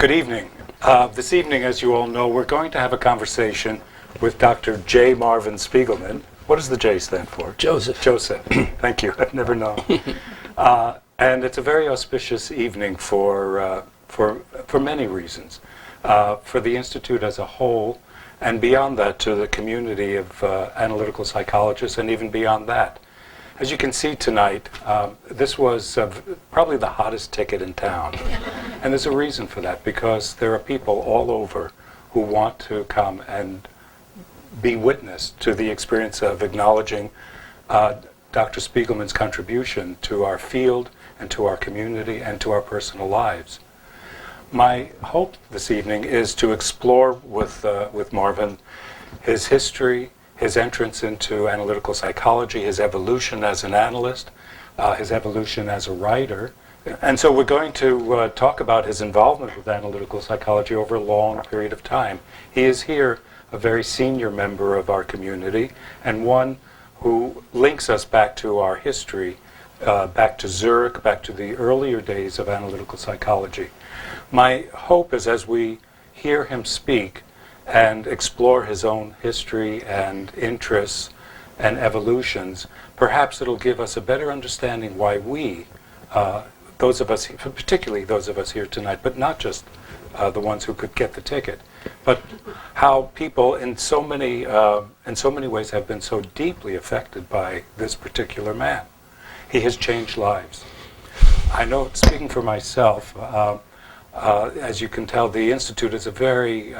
Good evening. This evening, as you all know, we're going to have a conversation with Dr. J. Marvin Spiegelman. What does the J stand for? Joseph. Joseph. Thank you. I've never known. And it's a very auspicious evening for many reasons. For the Institute as a whole, and beyond that to the community of analytical psychologists, and even beyond that. As you can see tonight, this was probably the hottest ticket in town. And there's a reason for that, because there are people all over who want to come and be witness to the experience of acknowledging Dr. Spiegelman's contribution to our field and to our community and to our personal lives. My hope this evening is to explore with Marvin his history, his entrance into analytical psychology, his evolution as an analyst, his evolution as a writer. And so we're going to talk about his involvement with analytical psychology over a long period of time. He is here a very senior member of our community, and one who links us back to our history, back to Zurich, back to the earlier days of analytical psychology. My hope is, as we hear him speak and explore his own history and interests and evolutions, perhaps it'll give us a better understanding why we, those of us, particularly those of us here tonight, but not just the ones who could get the ticket, but how people in so many ways have been so deeply affected by this particular man. He has changed lives. I know, speaking for myself, as you can tell, the Institute is a very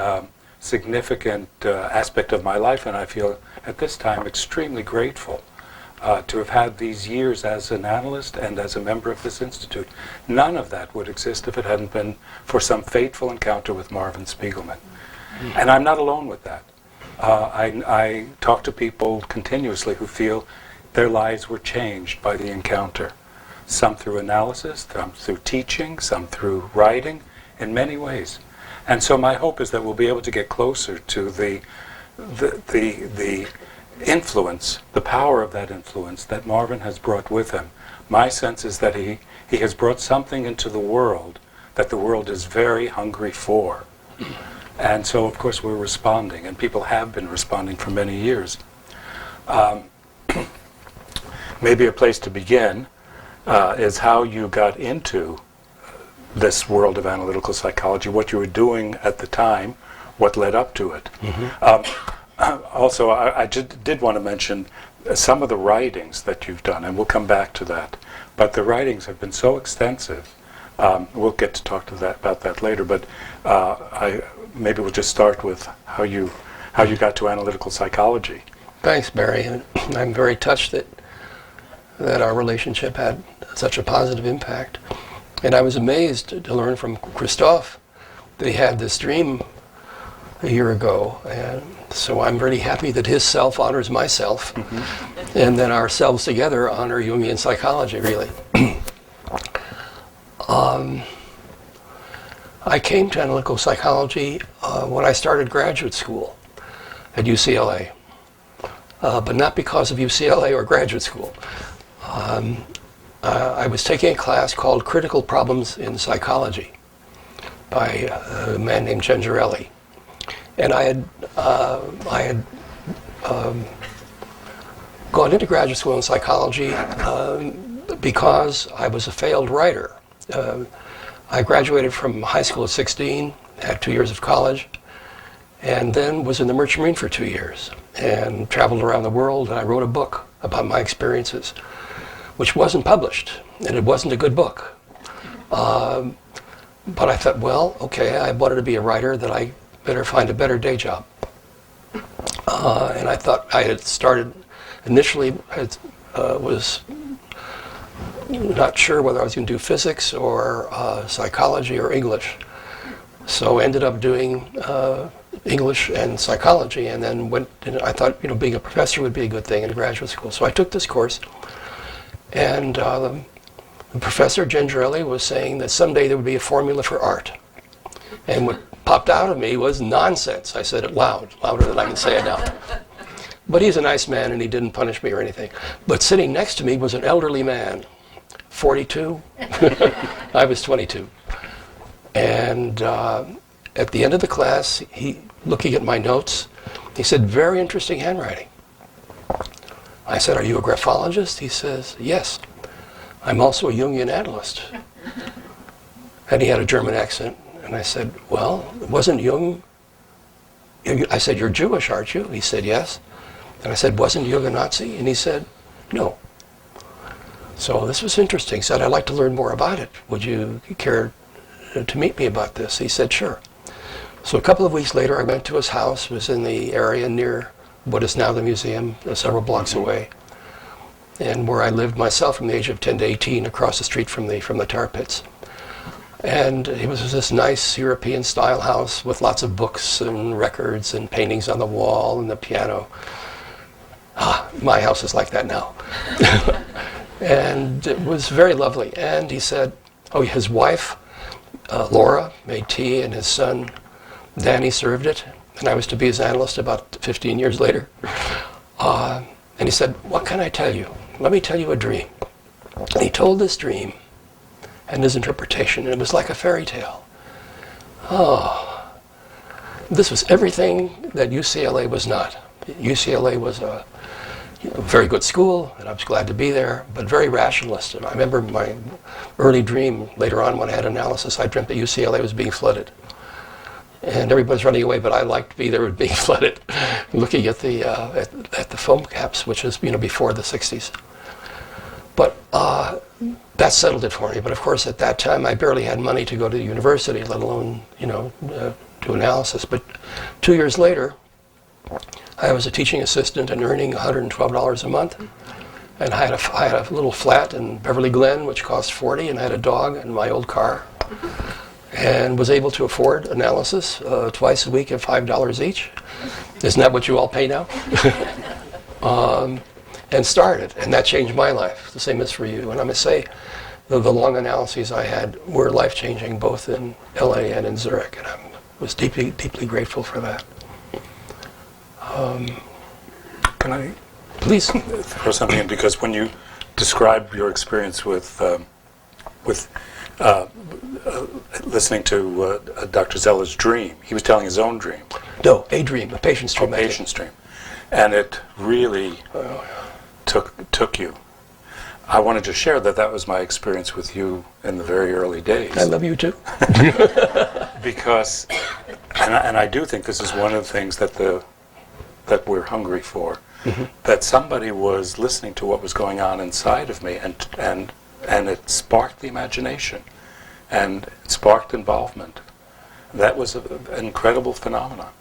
significant aspect of my life, and I feel at this time extremely grateful to have had these years as an analyst and as a member of this institute. None of that would exist if it hadn't been for some fateful encounter with Marvin Spiegelman. And I'm not alone with that. I talk to people continuously who feel their lives were changed by the encounter. Some through analysis, some through teaching, some through writing, in many ways. And so my hope is that we'll be able to get closer to the influence, the power of that influence that Marvin has brought with him. My sense is that he has brought something into the world that the world is very hungry for. And so, of course, we're responding, and people have been responding for many years. Maybe a place to begin is how you got into this world of analytical psychology, what you were doing at the time, what led up to it. Also, I did want to mention some of the writings that you've done, and we'll come back to that. But the writings have been so extensive. We'll get to talk about that later. But maybe we'll just start with how you got to analytical psychology. Thanks, Barry. And I'm very touched that our relationship had such a positive impact. And I was amazed to learn from Christophe that he had this dream a year ago. And so I'm really happy that his self honors myself, and that ourselves together honor Jungian psychology, really. I came to analytical psychology when I started graduate school at UCLA, but not because of UCLA or graduate school. I was taking a class called Critical Problems in Psychology by a man named Gengarelli. And I had gone into graduate school in psychology because I was a failed writer. I graduated from high school at 16, had 2 years of college, and then was in the Merchant Marine for 2 years and traveled around the world, and I wrote a book about my experiences, which wasn't published, and it wasn't a good book. But I thought, well, okay, I wanted to be a writer, that I better find a better day job. And I thought I had started, initially was not sure whether I was going to do physics or psychology or English. So I ended up doing English and psychology, and then I thought, being a professor would be a good thing in graduate school. So I took this course, and the professor, Gengarelli, was saying that someday there would be a formula for art. And what popped out of me was nonsense. I said it loud, louder than I can say it now. But he's a nice man, and he didn't punish me or anything. But sitting next to me was an elderly man, 42. I was 22. And at the end of the class, he, looking at my notes, he said, "Very interesting handwriting." I said, "Are you a graphologist?" He says, "Yes. I'm also a Jungian analyst." And he had a German accent. And I said, "Well, wasn't Jung..." I said, "You're Jewish, aren't you?" He said, "Yes." And I said, "Wasn't Jung a Nazi?" And he said, "No." So this was interesting. He said, "I'd like to learn more about it. Would you care to meet me about this?" He said, "Sure." So a couple of weeks later, I went to his house. It was in the area near what is now the museum, several blocks away, and where I lived myself from the age of 10 to 18, across the street from the tar pits. And it was this nice European-style house with lots of books and records and paintings on the wall and the piano. My house is like that now. And it was very lovely. And he said, his wife, Laura, made tea, and his son, Danny, served it. And I was to be his analyst about 15 years later. And he said, "What can I tell you? Let me tell you a dream." And he told this dream and his interpretation, and it was like a fairy tale. This was everything that UCLA was not. UCLA was a very good school, and I was glad to be there, but very rationalist. And I remember my early dream later on when I had analysis, I dreamt that UCLA was being flooded. And everybody's running away, but I liked to be there being flooded, looking at the foam caps, which was before the 60s. But that settled it for me. But of course, at that time, I barely had money to go to the university, let alone do analysis. But 2 years later, I was a teaching assistant and earning $112 a month. And I had a little flat in Beverly Glen, which cost $40, and I had a dog and my old car. And was able to afford analysis twice a week at $5 each. Isn't that what you all pay now? And started, and that changed my life, the same as for you. And I must say, the long analyses I had were life-changing, both in LA and in Zurich, and I was deeply, deeply grateful for that. Can I please throw something in? Because when you describe your experience with listening to Dr. Zeller's dream, he was telling his own dream. No, a dream, a patient's dream. A patient's dream. And it really took you. I wanted to share that was my experience with you in the very early days. I love you too. Because, and I do think this is one of the things that we're hungry for, that somebody was listening to what was going on inside of me, and it sparked the imagination, and it sparked involvement. That was an incredible phenomenon.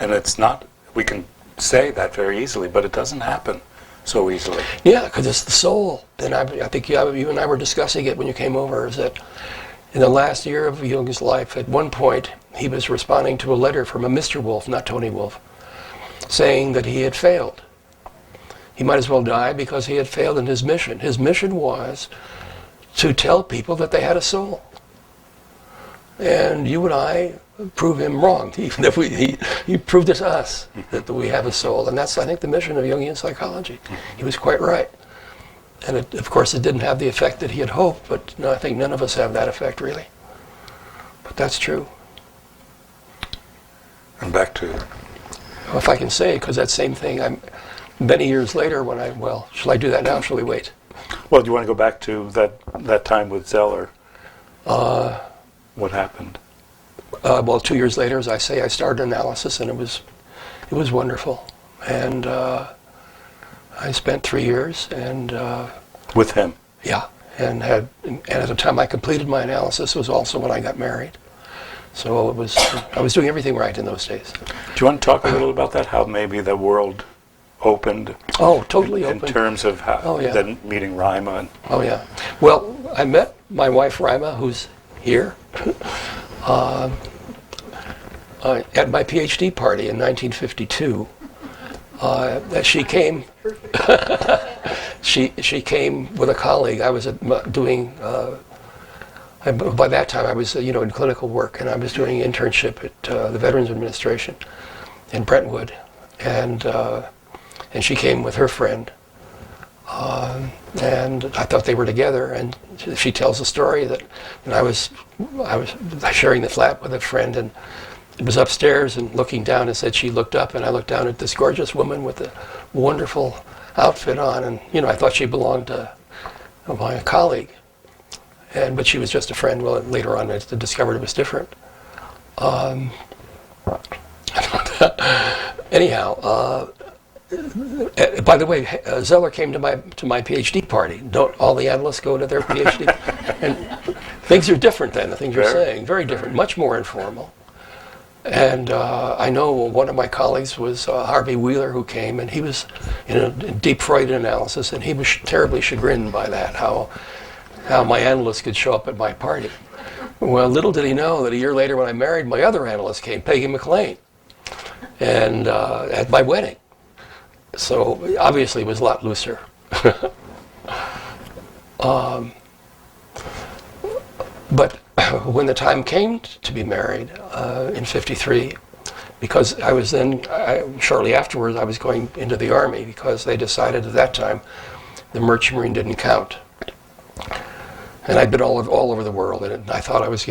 And it's not, we can say that very easily, but it doesn't happen so easily. Yeah, because it's the soul. And I think you and I were discussing it when you came over, is that in the last year of Jung's life, at one point, he was responding to a letter from a Mr. Wolf, not Tony Wolf, saying that he had failed. He might as well die because he had failed in his mission. His mission was to tell people that they had a soul. And you and I prove him wrong. He proved it to us that we have a soul. And that's, I think, the mission of Jungian psychology. He was quite right. And of course, it didn't have the effect that he had hoped, but no, I think none of us have that effect, really. But that's true. And back to... Well, if I can say, because that same thing, many years later when shall I do that now, shall we wait? Well, do you want to go back to that time with Zeller? What happened? Well, 2 years later, as I say, I started analysis, and it was wonderful. And I spent 3 years, and with him. Yeah, and at the time I completed my analysis was also when I got married. So I was doing everything right in those days. Do you want to talk a little about that? How maybe the world opened? Oh, totally in opened. In terms of how then meeting Rima. Oh yeah. Well, I met my wife Rima, who's here, at my Ph.D. party in 1952. She came. she came with a colleague. I was doing. By that time, I was in clinical work, and I was doing an internship at the Veterans Administration in Brentwood, and she came with her friend, and I thought they were together. And she tells the story that I was sharing the flat with a friend, and it was upstairs, and looking down, and said she looked up, and I looked down at this gorgeous woman with a wonderful outfit on, and I thought she belonged to my colleague, but she was just a friend. Well, later on, I discovered it was different. Anyhow. By the way, Zeller came to my Ph.D. party. Don't all the analysts go to their Ph.D.? And things are different then, the things you're saying. Very different, much more informal. And I know one of my colleagues was Harvey Wheeler, who came, and he was in deep Freudian analysis, and he was terribly chagrined by that, how my analyst could show up at my party. Well, little did he know that a year later when I married, my other analyst came, Peggy McLean, and at my wedding. So obviously it was a lot looser. But when the time came to be married in '53, because I was then, shortly afterwards, I was going into the Army because they decided at that time the Merchant Marine didn't count. And I'd been all over the world, and I thought I was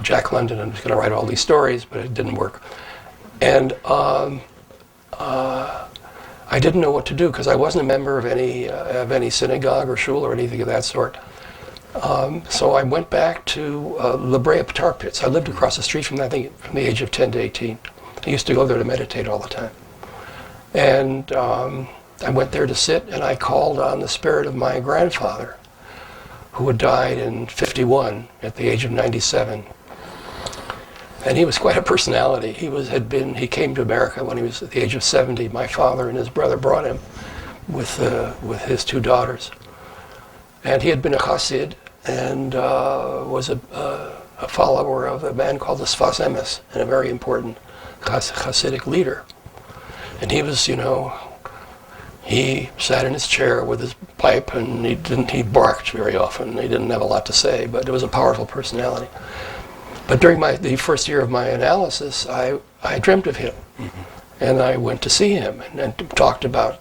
Jack London and was going to write all these stories, but it didn't work. And I didn't know what to do because I wasn't a member of any synagogue or shul or anything of that sort. So I went back to La Brea tar pits. I lived across the street from that thing from the age of 10 to 18. I used to go there to meditate all the time. And I went there to sit, and I called on the spirit of my grandfather, who had died in '51 at the age of 97. And he was quite a personality. He came to America when he was at the age of 70. My father and his brother brought him with his two daughters. And he had been a Chassid and was a follower of a man called the Sfas Emes, and a very important Chassidic leader. And he was, he sat in his chair with his pipe, and he barked very often. He didn't have a lot to say, but it was a powerful personality. But during the first year of my analysis, I dreamt of him, and I went to see him and talked about,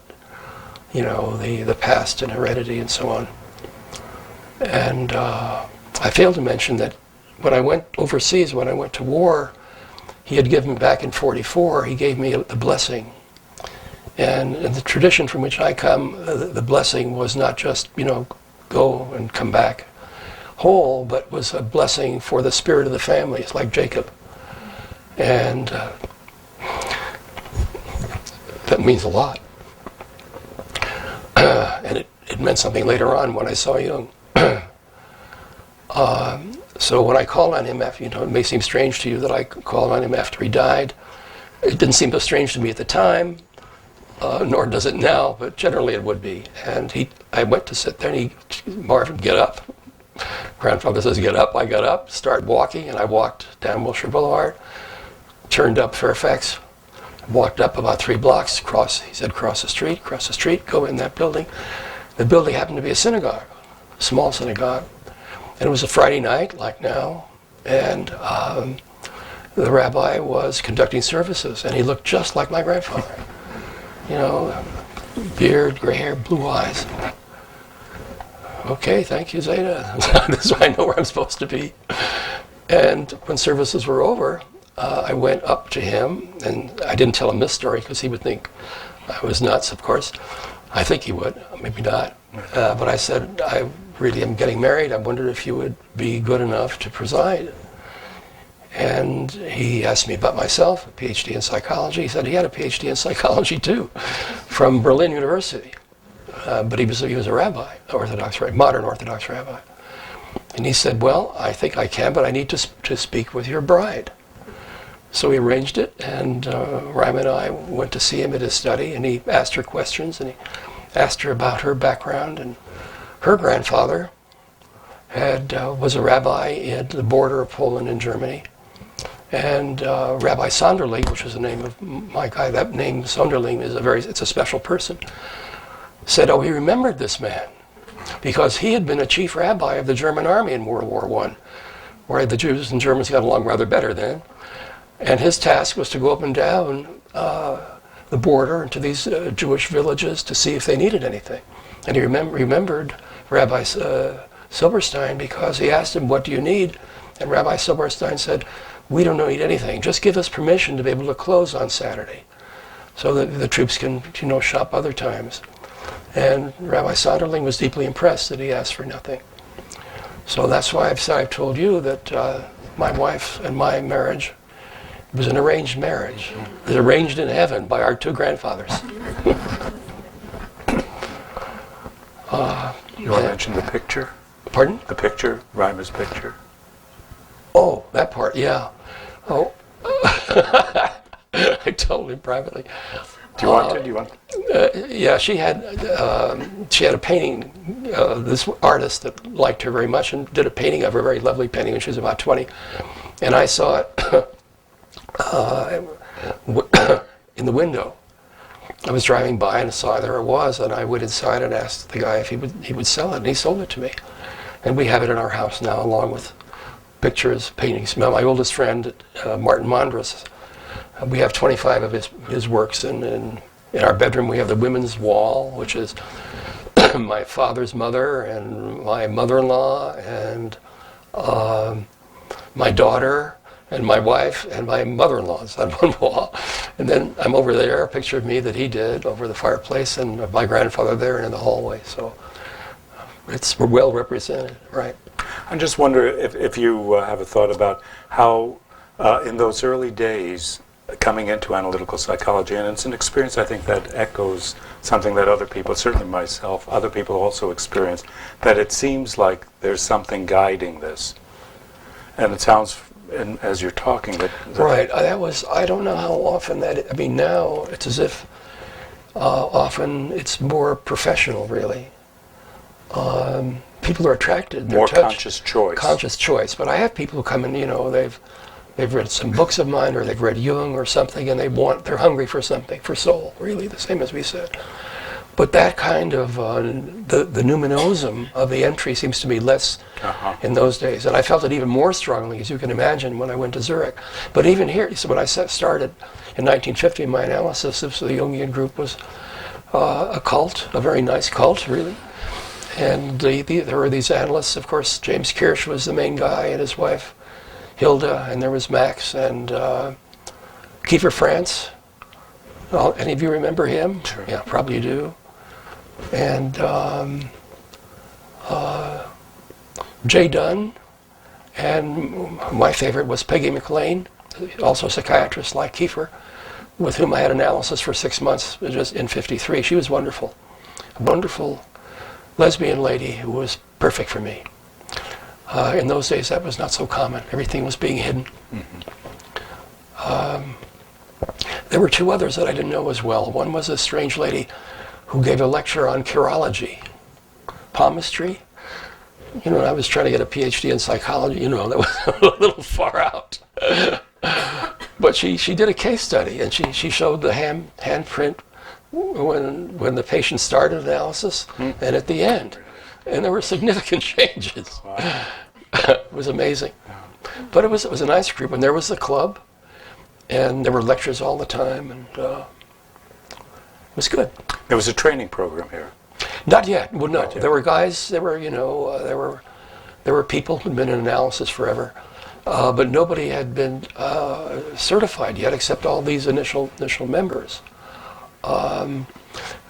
the past and heredity and so on. And I failed to mention that when I went overseas, when I went to war, he had given me back in '44. He gave me the blessing, and in the tradition from which I come, the blessing was not just go and come back whole, but was a blessing for the spirit of the family. It's like Jacob. And that means a lot. And it meant something later on when I saw Jung. So when I called on him after, it may seem strange to you that I called on him after he died. It didn't seem so strange to me at the time, nor does it now, but generally it would be. And I went to sit there, and Marvin, get up. Grandfather says, get up. I got up, started walking, and I walked down Wilshire Boulevard, turned up Fairfax, walked up about 3 blocks, he said, cross the street, go in that building. The building happened to be a synagogue, a small synagogue, and it was a Friday night, like now, and the rabbi was conducting services, and he looked just like my grandfather. Beard, gray hair, blue eyes. Okay, thank you, Zeta. So I know where I'm supposed to be. And when services were over, I went up to him, and I didn't tell him this story because he would think I was nuts, of course. I think he would, maybe not. But I said, I really am getting married. I wondered if you would be good enough to preside. And he asked me about myself, a Ph.D. in psychology. He said he had a Ph.D. in psychology too, from Berlin University. But he was a rabbi, modern Orthodox rabbi. And he said, well, I think I can, but I need to speak with your bride. So we arranged it, and Rima and I went to see him at his study, and he asked her questions, and he asked her about her background. And her grandfather was a rabbi at the border of Poland and Germany. And Rabbi Sonderling, which was the name of my guy, that name Sonderling it's a special person, said, he remembered this man because he had been a chief rabbi of the German army in World War I, where the Jews and Germans got along rather better then. And his task was to go up and down the the border and to these Jewish villages to see if they needed anything. And he remembered Rabbi Silberstein because he asked him, "What do you need?" And Rabbi Silberstein said, "We don't need anything. Just give us permission to be able to close on Saturday so that the troops can, shop other times." And Rabbi Sonderling was deeply impressed that he asked for nothing. So that's why I've told you that my wife and my marriage was an arranged marriage. It was arranged in heaven by our two grandfathers. You want to mention the picture? Pardon? The picture, Reimer's picture. Oh, that part, yeah. Oh, I told him privately. Do you want to? Do you want? Yeah, she had a painting. This artist that liked her very much and did a painting of her, a very lovely painting when she was about 20. And I saw it in the window. I was driving by and saw there it was, and I went inside and asked the guy if he would sell it, and he sold it to me. And we have it in our house now, along with pictures, paintings. My oldest friend, Martin Mondras, we have 25 of his works, and in our bedroom we have the women's wall, which is my father's mother and my mother-in-law and my daughter and my wife and my mother-in-law's on one wall. And then I'm over there, a picture of me that he did over the fireplace, and my grandfather there and in the hallway. So we're well represented, right? I just wonder if you have a thought about how in those early days coming into analytical psychology, and it's an experience I think that echoes something that other people, certainly myself, other people also experience, that it seems like there's something guiding this. And it sounds, as you're talking, that right. I don't know how often now it's as if often it's more professional, really. People are attracted. More conscious choice. Conscious choice. But I have people who come in, they've read some books of mine, or they've read Jung or something, and they're hungry for something, for soul, really, the same as we said. But that kind of, the numinosum of the entry seems to be less in those days. And I felt it even more strongly, as you can imagine, when I went to Zurich. But even here, so when I started in 1950, my analysis of the Jungian group was a cult, a very nice cult, really. And there were these analysts, of course. James Kirsch was the main guy, and his wife, Hilda, and there was Max, and Kiefer France. Any of you remember him? Sure. Yeah, probably you do. And Jay Dunn, and my favorite was Peggy McLean, also a psychiatrist like Kiefer, with whom I had analysis for 6 months just in '53. She was wonderful. A wonderful lesbian lady who was perfect for me. In those days, that was not so common. Everything was being hidden. Mm-hmm. There were two others that I didn't know as well. One was a strange lady who gave a lecture on chirology, palmistry. I was trying to get a Ph.D. in psychology. That was a little far out. But she did a case study, and she showed the handprint when the patient started analysis and at the end. And there were significant changes. Wow. It was amazing. But it was a nice group, and there was the club, and there were lectures all the time, and it was good. There was a training program here. Not yet. Well, no. Not yet. There were guys. There were people who'd been in analysis forever, but nobody had been certified yet, except all these initial members.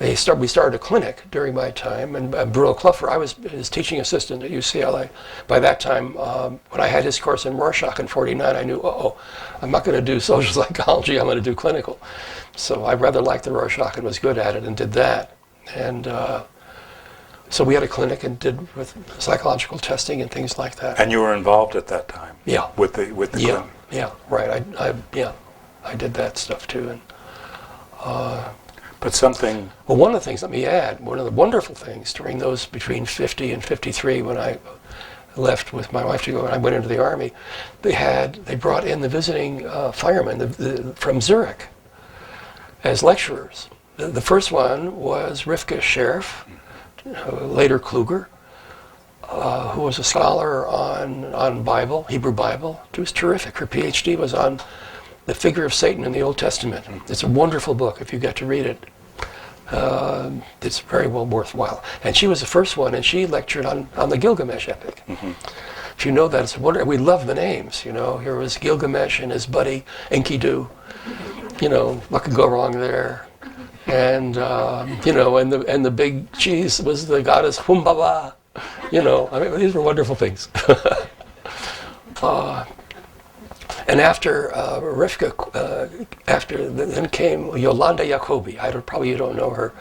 We started a clinic during my time, and Bruno Kluffer, I was his teaching assistant at UCLA. By that time, when I had his course in Rorschach in '49, I knew, I'm not going to do social psychology, I'm going to do clinical. So I rather liked the Rorschach and was good at it and did that. And so we had a clinic and did with psychological testing and things like that. And you were involved at that time? Yeah. With the clinic? Yeah, right. I did that stuff too. And but something... Well, one of the things, let me add, one of the wonderful things during those between 50 and 53 when I left with my wife to go and I went into the Army, they brought in the visiting firemen from Zurich as lecturers. The first one was Rivka Sheriff, later Kluger, who was a scholar on Bible, Hebrew Bible. She was terrific. Her Ph.D. was on The Figure of Satan in the Old Testament. It's a wonderful book if you get to read it. It's very well worthwhile. And she was the first one, and she lectured on the Gilgamesh epic. If you know that, it's a wonder. We love the names, you know. Here was Gilgamesh and his buddy Enkidu. You know, what could go wrong there? And you know, and the big cheese was the goddess Humbaba. You know, I mean, these were wonderful things. And after Rivka, then came Yolanda Jacobi. Probably you don't know her.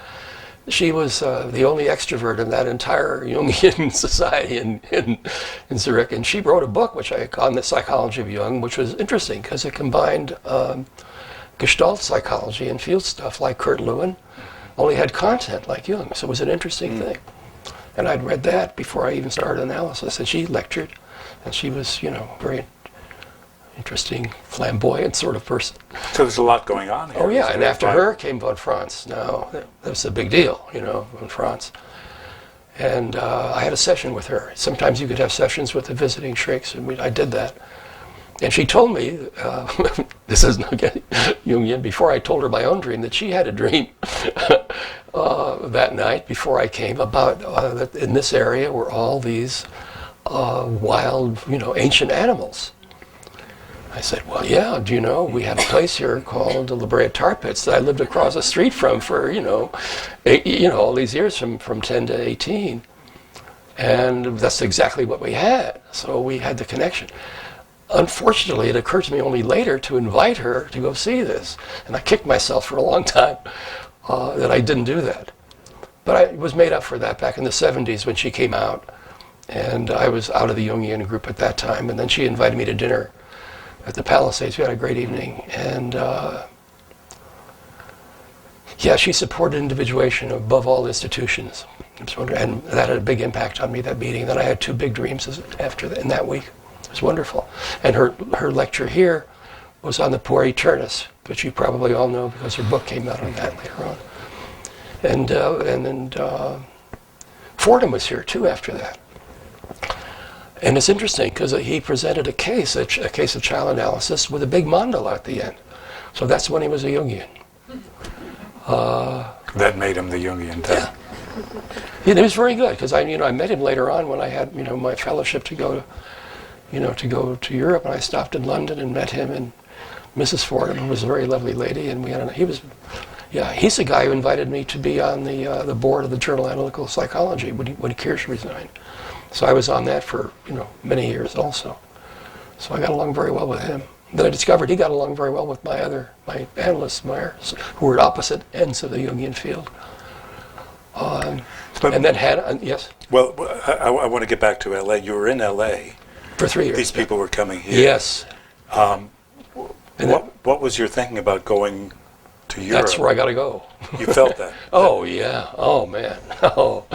She was the only extrovert in that entire Jungian society in Zurich, and she wrote a book on the psychology of Jung, which was interesting because it combined Gestalt psychology and field stuff like Kurt Lewin, only had content like Jung. So it was an interesting thing. And I'd read that before I even started analysis, and she lectured, and she was, you know, very interesting, flamboyant sort of person. So there's a lot going on here. Oh yeah, and after her came von Franz. Now, that was a big deal, you know, von Franz. And I had a session with her. Sometimes you could have sessions with the visiting shrieks, and I did that. And she told me, this is not getting Jungian, before I told her my own dream, that she had a dream that night before I came about that in this area were all these wild, you know, ancient animals. I said, well, yeah, do you know, we have a place here called the La Brea Tar Pits that I lived across the street from for, you know, all these years from 10 to 18. And that's exactly what we had. So we had the connection. Unfortunately, it occurred to me only later to invite her to go see this. And I kicked myself for a long time that I didn't do that. But I was made up for that back in the 70s when she came out. And I was out of the Jungian group at that time. And then she invited me to dinner at the Palisades. We had a great evening. And yeah, she supported individuation above all institutions. And that had a big impact on me, that meeting. Then I had 2 big dreams in that week. It was wonderful. And her lecture here was on the Puer Aeternus, which you probably all know because her book came out on that later on. And then Fordham was here too after that. And it's interesting because he presented a case of child analysis with a big mandala at the end. So that's when he was a Jungian. That made him the Jungian type. Yeah, it was very good because I met him later on when I had my fellowship to go to Europe, and I stopped in London and met him and Mrs. Fordham, who was a very lovely lady, and he's the guy who invited me to be on the board of the journal Analytical Psychology when Kirsch resigned. So I was on that for many years also. So I got along very well with him. Then I discovered he got along very well with my analysts, who were at opposite ends of the Jungian field. And then yes? Well, I want to get back to L.A. You were in L.A. For 3 years. These people were coming here. Yes. What was your thinking about going to Europe? That's where I got to go. You felt that? Oh, yeah. Oh, man. Oh,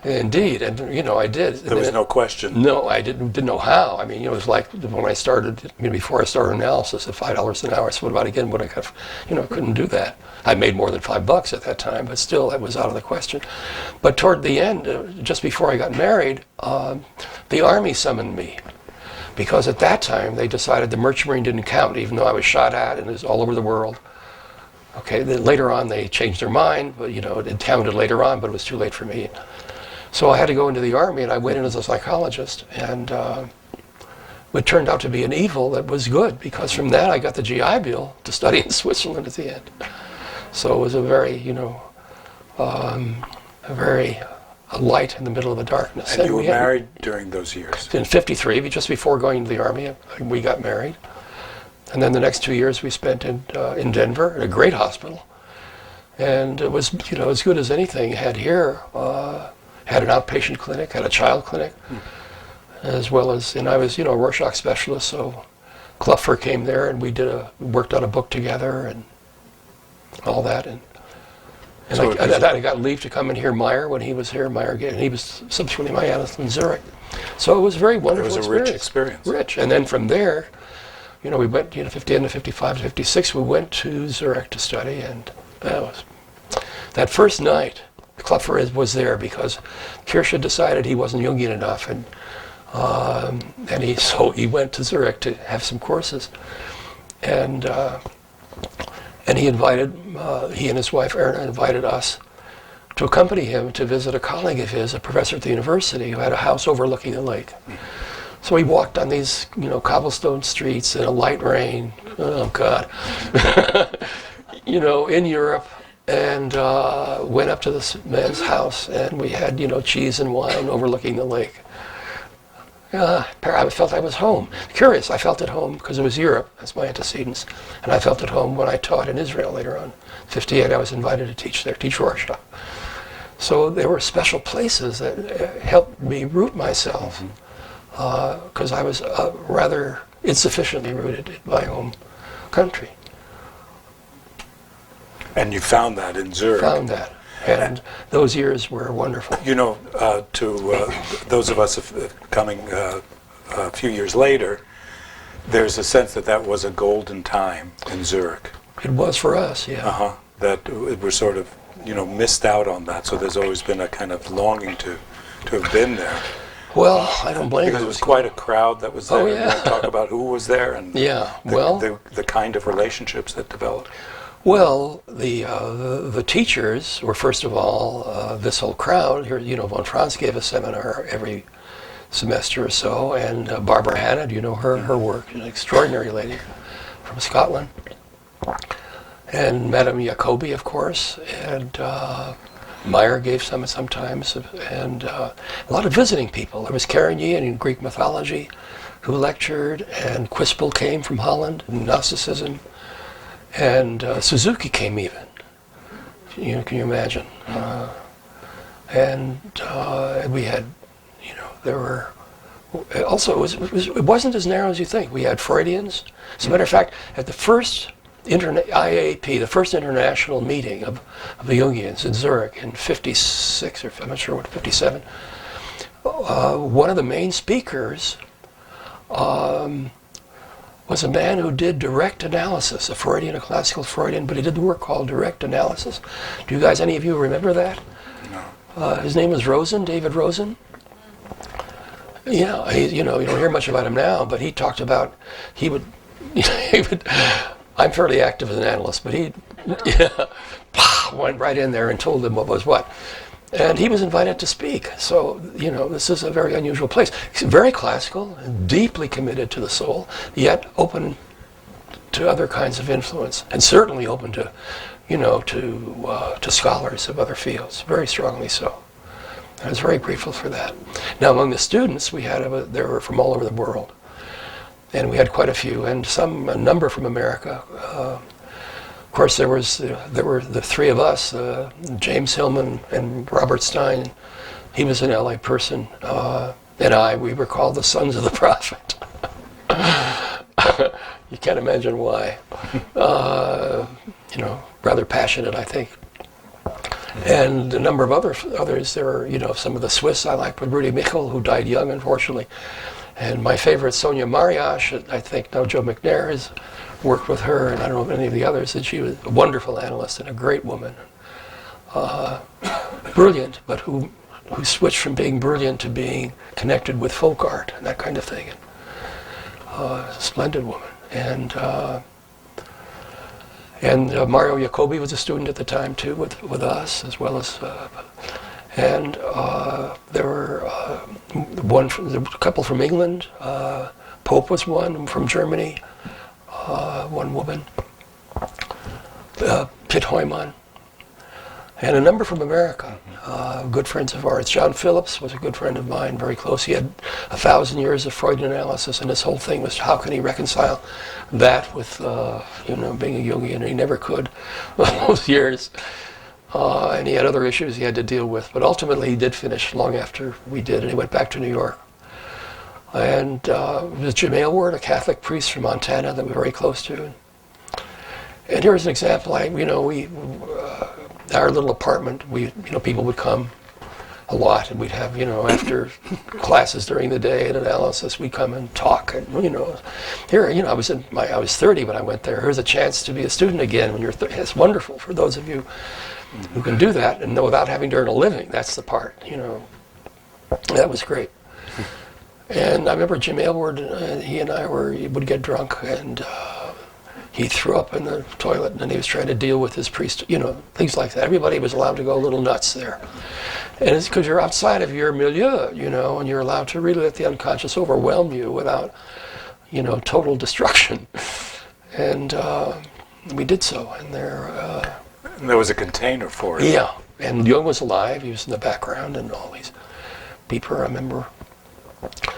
indeed. And, I did. There was no question. No, I didn't know how. I mean, it was like when I started, before I started analysis at $5 an hour, so what about again would I have, I couldn't do that. I made more than $5 at that time, but still, that was out of the question. But toward the end, just before I got married, the Army summoned me. Because at that time, they decided the Merchant Marine didn't count, even though I was shot at and it was all over the world. Okay, then later on, they changed their mind, but, it counted later on, but it was too late for me. So I had to go into the Army, and I went in as a psychologist, and it turned out to be an evil that was good, because from that I got the GI Bill to study in Switzerland at the end. So it was a very, a light in the middle of the darkness. And you were married during those years? In 1953, just before going to the Army, we got married. And then the next 2 years we spent in Denver, at a great hospital. And it was, as good as anything had here. Had an outpatient clinic, had a child clinic, as well as, and I was, a Rorschach specialist, so Klupfer came there and we worked on a book together and all that. And so I got leave to come and hear Meyer when he was here, and he was subsequently my analyst in Zurich. So it was a very wonderful experience. It was a rich experience. Rich. And then from there, we went, 50 to 55 to 56, we went to Zurich to study, and that first night, Klupfer was there because Kirsch had decided he wasn't Jungian enough, and so he went to Zurich to have some courses. And he and his wife Erna invited us to accompany him to visit a colleague of his, a professor at the university, who had a house overlooking the lake. So we walked on these, cobblestone streets in a light rain. Oh God, in Europe, and went up to this man's house, and we had, cheese and wine overlooking the lake. I felt I was home. Curious, I felt at home because it was Europe. That's my antecedents. And I felt at home when I taught in Israel later on. 1958, I was invited to teach there, teach Rorschach. So there were special places that helped me root myself because I was rather insufficiently rooted in my home country. And you found that in Zurich. Found that. And those years were wonderful. To those of us coming a few years later, there's a sense that was a golden time in Zurich. It was for us, yeah. That we're sort of, missed out on that. So there's always been a kind of longing to have been there. Well, I don't blame you. Because it was quite a crowd that was there. Oh, yeah. You want to talk about who was there and the kind of relationships that developed. Well, the teachers were, first of all, this whole crowd. Here, von Franz gave a seminar every semester or so, and Barbara Hanna, her work, an extraordinary lady from Scotland. And Madame Jacobi, of course, and Meyer gave some sometimes, and a lot of visiting people. There was Carigny in Greek mythology who lectured, and Quispel came from Holland, Gnosticism. And Suzuki came even. Can you imagine? And we had, there were. Also, it wasn't as narrow as you think. We had Freudians. As a matter of fact, at the first IAP, the first international meeting of the Jungians in Zurich in '56, or I'm not sure what, '57. One of the main speakers. Was a man who did direct analysis, a Freudian, a classical Freudian, but he did the work called direct analysis. Do you guys, any of you remember that? No. His name was Rosen, David Rosen. Yeah, you don't hear much about him now, but he talked about, he would, I'm fairly active as an analyst, but he went right in there and told them what was what. And he was invited to speak. So, this is a very unusual place. He's very classical, deeply committed to the soul, yet open to other kinds of influence, and certainly open to, to scholars of other fields, very strongly so. I was very grateful for that. Now, among the students, they were from all over the world, and we had quite a few, and a number from America. Of course, there were the three of us, James Hillman and Robert Stein. He was an LA person, and we were called the Sons of the Prophet. You can't imagine why. Rather passionate, I think. And a number of others. There were, some of the Swiss I liked, but Rudy Michel, who died young, unfortunately. And my favorite, Sonia Mariach, I think now Joe McNair has worked with her, and I don't know any of the others, and she was a wonderful analyst and a great woman. Brilliant, but who switched from being brilliant to being connected with folk art and that kind of thing. A splendid woman. And Mario Jacobi was a student at the time too, with us, as well as, and there were a couple from England. Pope was one from Germany. One woman, Pitt Heumann, and a number from America, good friends of ours. John Phillips was a good friend of mine, very close. He had 1,000 years of Freudian analysis, and his whole thing was how can he reconcile that with, being a Jungian, and he never could those years. And he had other issues he had to deal with, but ultimately he did finish long after we did, and he went back to New York. And was Jim Aylward, a Catholic priest from Montana that we were very close to. And here's an example. Our little apartment, people would come a lot, and we'd have, after classes during the day and analysis, we'd come and talk. And here, I was 30 when I went there. Here's a chance to be a student again when you're 30. It's wonderful for those of you who can do that and without having to earn a living. That's the part. That was great. And I remember Jim Aylward, he and I would get drunk, and he threw up in the toilet, and then he was trying to deal with his priest, things like that. Everybody was allowed to go a little nuts there. And it's because you're outside of your milieu, and you're allowed to really let the unconscious overwhelm you without, total destruction. And we did so, and there was a container for it. Yeah, and Jung was alive. He was in the background, and all these people. I remember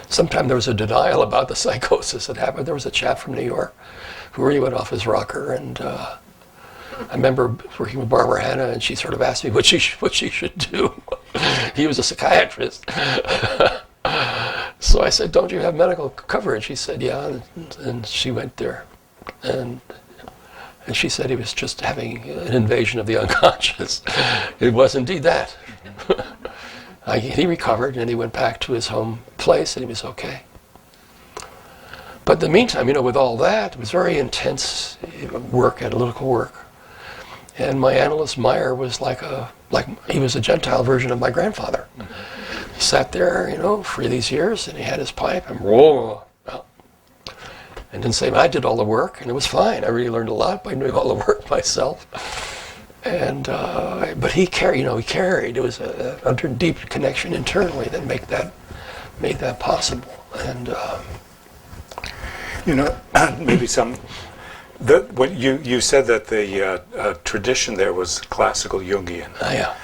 sometime there was a denial about the psychosis that happened. There was a chap from New York who really went off his rocker, and I remember working with Barbara Hanna, and she sort of asked me what she should do. He was a psychiatrist. So I said, "Don't you have medical coverage?" She said, "Yeah," and she went there, and she said he was just having an invasion of the unconscious. It was indeed that. He recovered, and he went back to his home place, and he was okay. But in the meantime, with all that, it was very intense work, analytical work. And my analyst, Meyer, was like he was a Gentile version of my grandfather. He sat there, for these years, and he had his pipe, and and didn't say, I did all the work, and it was fine. I really learned a lot by doing all the work myself. And but he carried. It was a deep connection internally that made that possible. And maybe when you said that the tradition there was classical Jungian. Yeah.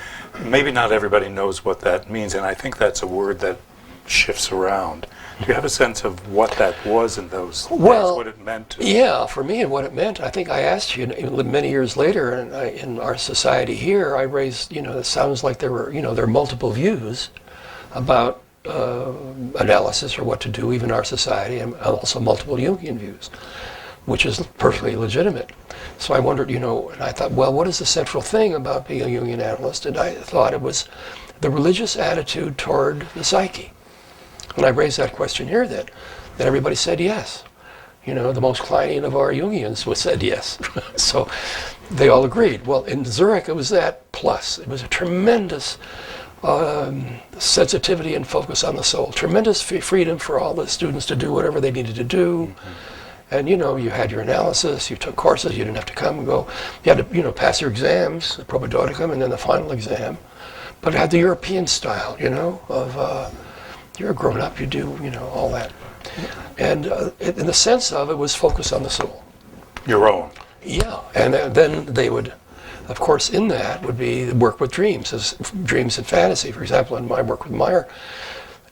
Maybe not everybody knows what that means, and I think that's a word that shifts around. Do you have a sense of what that was in those days, what it meant? Yeah, for me and what it meant, I think I asked you many years later, and in our society here, I raised, it sounds like there are multiple views about analysis or what to do, even in our society, and also multiple Jungian views, which is perfectly legitimate. So I wondered, and I thought, well, what is the central thing about being a Jungian analyst? And I thought it was the religious attitude toward the psyche. When I raised that question here, that everybody said yes. The most Kleinian of our Jungians said yes. So they all agreed. Well, in Zurich, it was that plus. It was a tremendous sensitivity and focus on the soul. Tremendous freedom for all the students to do whatever they needed to do. And, you had your analysis, you took courses, you didn't have to come and go. You had to, pass your exams, the probatonicum, and then the final exam. But it had the European style, of you're a grown-up, you do, all that. And in the sense of it was focus on the soul. Your own. Yeah, and then they would, of course, in that would be work with dreams, as dreams and fantasy. For example, in my work with Meyer,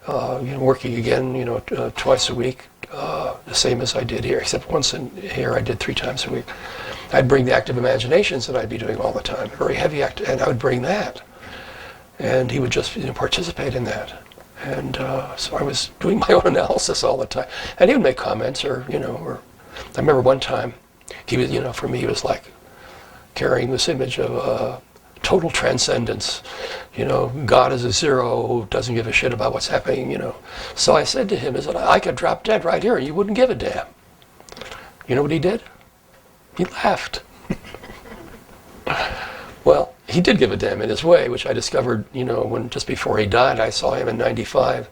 working again, twice a week, the same as I did here, except once here I did 3 times a week. I'd bring the active imaginations that I'd be doing all the time, very heavy and I would bring that. And he would just participate in that. And so I was doing my own analysis all the time. And he would make comments or I remember one time, he was, for me, he was like carrying this image of total transcendence. God is a zero who doesn't give a shit about what's happening, So I said to him, I could drop dead right here and you wouldn't give a damn. You know what he did? He laughed. Well, he did give a damn in his way, which I discovered, when just before he died, I saw him in '95.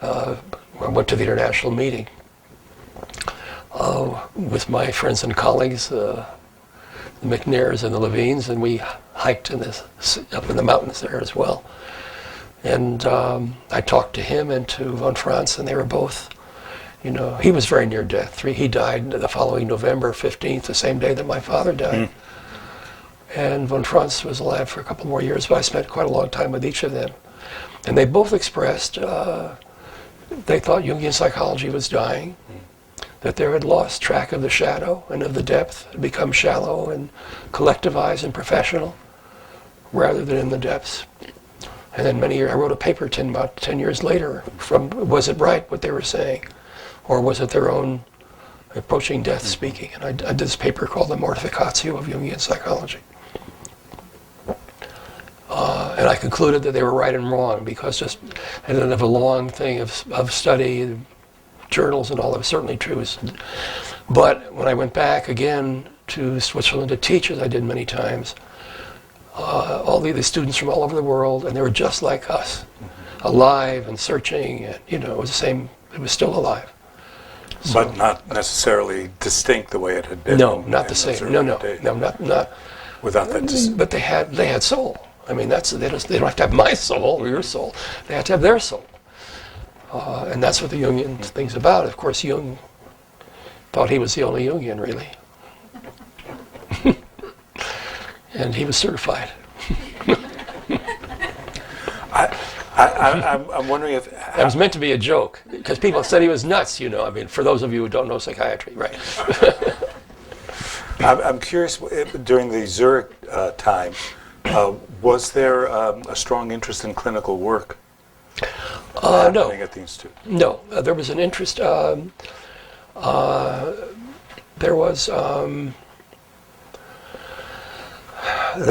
I went to the international meeting with my friends and colleagues, the McNairs and the Levines, and we hiked up in the mountains there as well. And I talked to him and to von Franz, and they were both, he was very near death. He died the following November 15th, the same day that my father died. And von Franz was alive for a couple more years, but I spent quite a long time with each of them. And they both expressed, they thought Jungian psychology was dying, that they had lost track of the shadow and of the depth, had become shallow and collectivized and professional, rather than in the depths. And then I wrote a paper about 10 years later was it right what they were saying? Or was it their own approaching death speaking? And I did this paper called The Mortificatio of Jungian Psychology. And I concluded that they were right and wrong because and then of a long thing of study, journals and all that was certainly true. But when I went back again to Switzerland to teach, as I did many times, all the students from all over the world, and they were just like us, alive and searching, and it was the same, it was still alive. But not necessarily distinct the way it had been. No, not the those same. early No, days. not. Without that. But they had soul. I mean, they don't have to have my soul or your soul. They have to have their soul, and that's what the Jungian thing's about. Of course, Jung thought he was the only Jungian, really, and he was certified. I'm wondering if That was meant to be a joke, because people said he was nuts, you know. I mean, for those of you who don't know psychiatry, right? I'm curious, during the Zurich time, was there a strong interest in clinical work happening at the Institute? No. There was an interest. There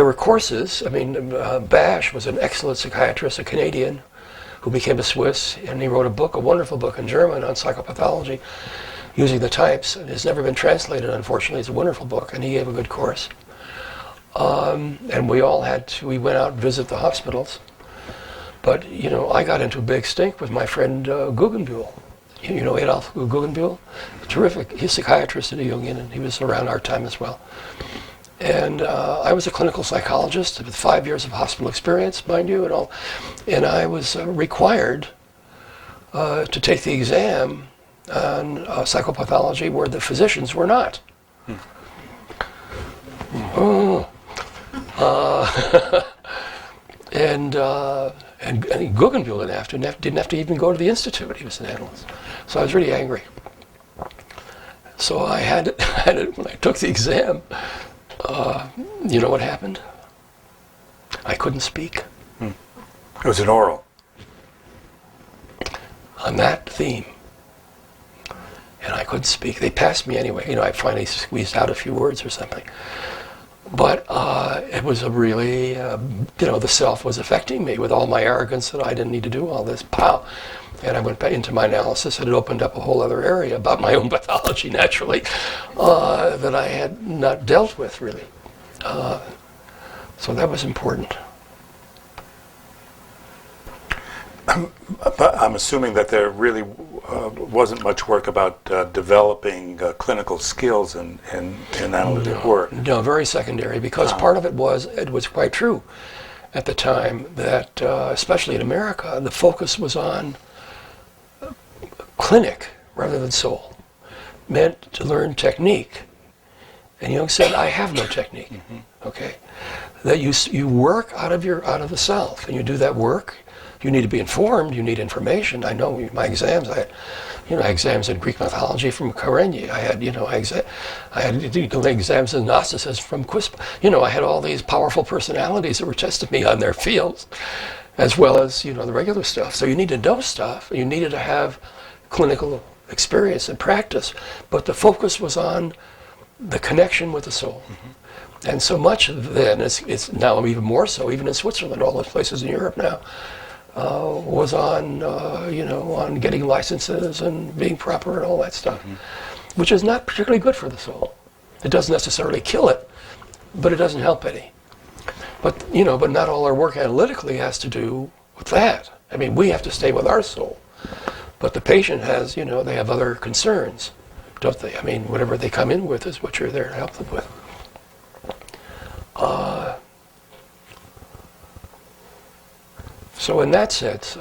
were courses. I mean, Bash was an excellent psychiatrist, a Canadian, who became a Swiss, and he wrote a wonderful book in German on psychopathology, using the types. And it's never been translated, unfortunately. It's a wonderful book, and he gave a good course. And we went out and visit the hospitals. But, you know, I got into a big stink with my friend Guggenbuhl. You know Adolf Guggenbuhl? Terrific. He's a psychiatrist at a Jungian, and he was around our time as well. And I was a clinical psychologist with 5 years of hospital experience, mind you, and all. And I was required to take the exam on psychopathology where the physicians were not. And Guggenbuhl didn't have to even go to the institute. He was an analyst. So I was really angry. So I had it when I took the exam. You know what happened? I couldn't speak. It was an oral. On that theme. And I couldn't speak. They passed me anyway. You know, I finally squeezed out a few words or something. But it was a really, you know, the self was affecting me with all my arrogance that I didn't need to do all this. Pow! And I went back into my analysis, and it opened up a whole other area about my own pathology, naturally, that I had not dealt with, really. So that was important. But I'm assuming that there really wasn't much work about developing clinical skills in analytic work. No, very secondary, because part of it was quite true at the time that, especially in America, the focus was on clinic rather than soul. Meant to learn technique. And Jung said, I have no technique. Okay? That you work out of the self, and you do that work. You need to be informed. You need information. I know my exams. I had exams in Greek mythology from Karenyi. I had exams in Gnosticism from Quisp. You know, I had all these powerful personalities that were testing me on their fields, as well as the regular stuff. So you need to know stuff. You needed to have clinical experience and practice, but the focus was on the connection with the soul. And so much then, it's now even more so, even in Switzerland, all those places in Europe now, was on, on getting licenses and being proper and all that stuff, which is not particularly good for the soul. It doesn't necessarily kill it, but it doesn't help any. But not all our work analytically has to do with that. I mean, we have to stay with our soul. But the patient has, they have other concerns, don't they? I mean, whatever they come in with is what you're there to help them with. So in that sense,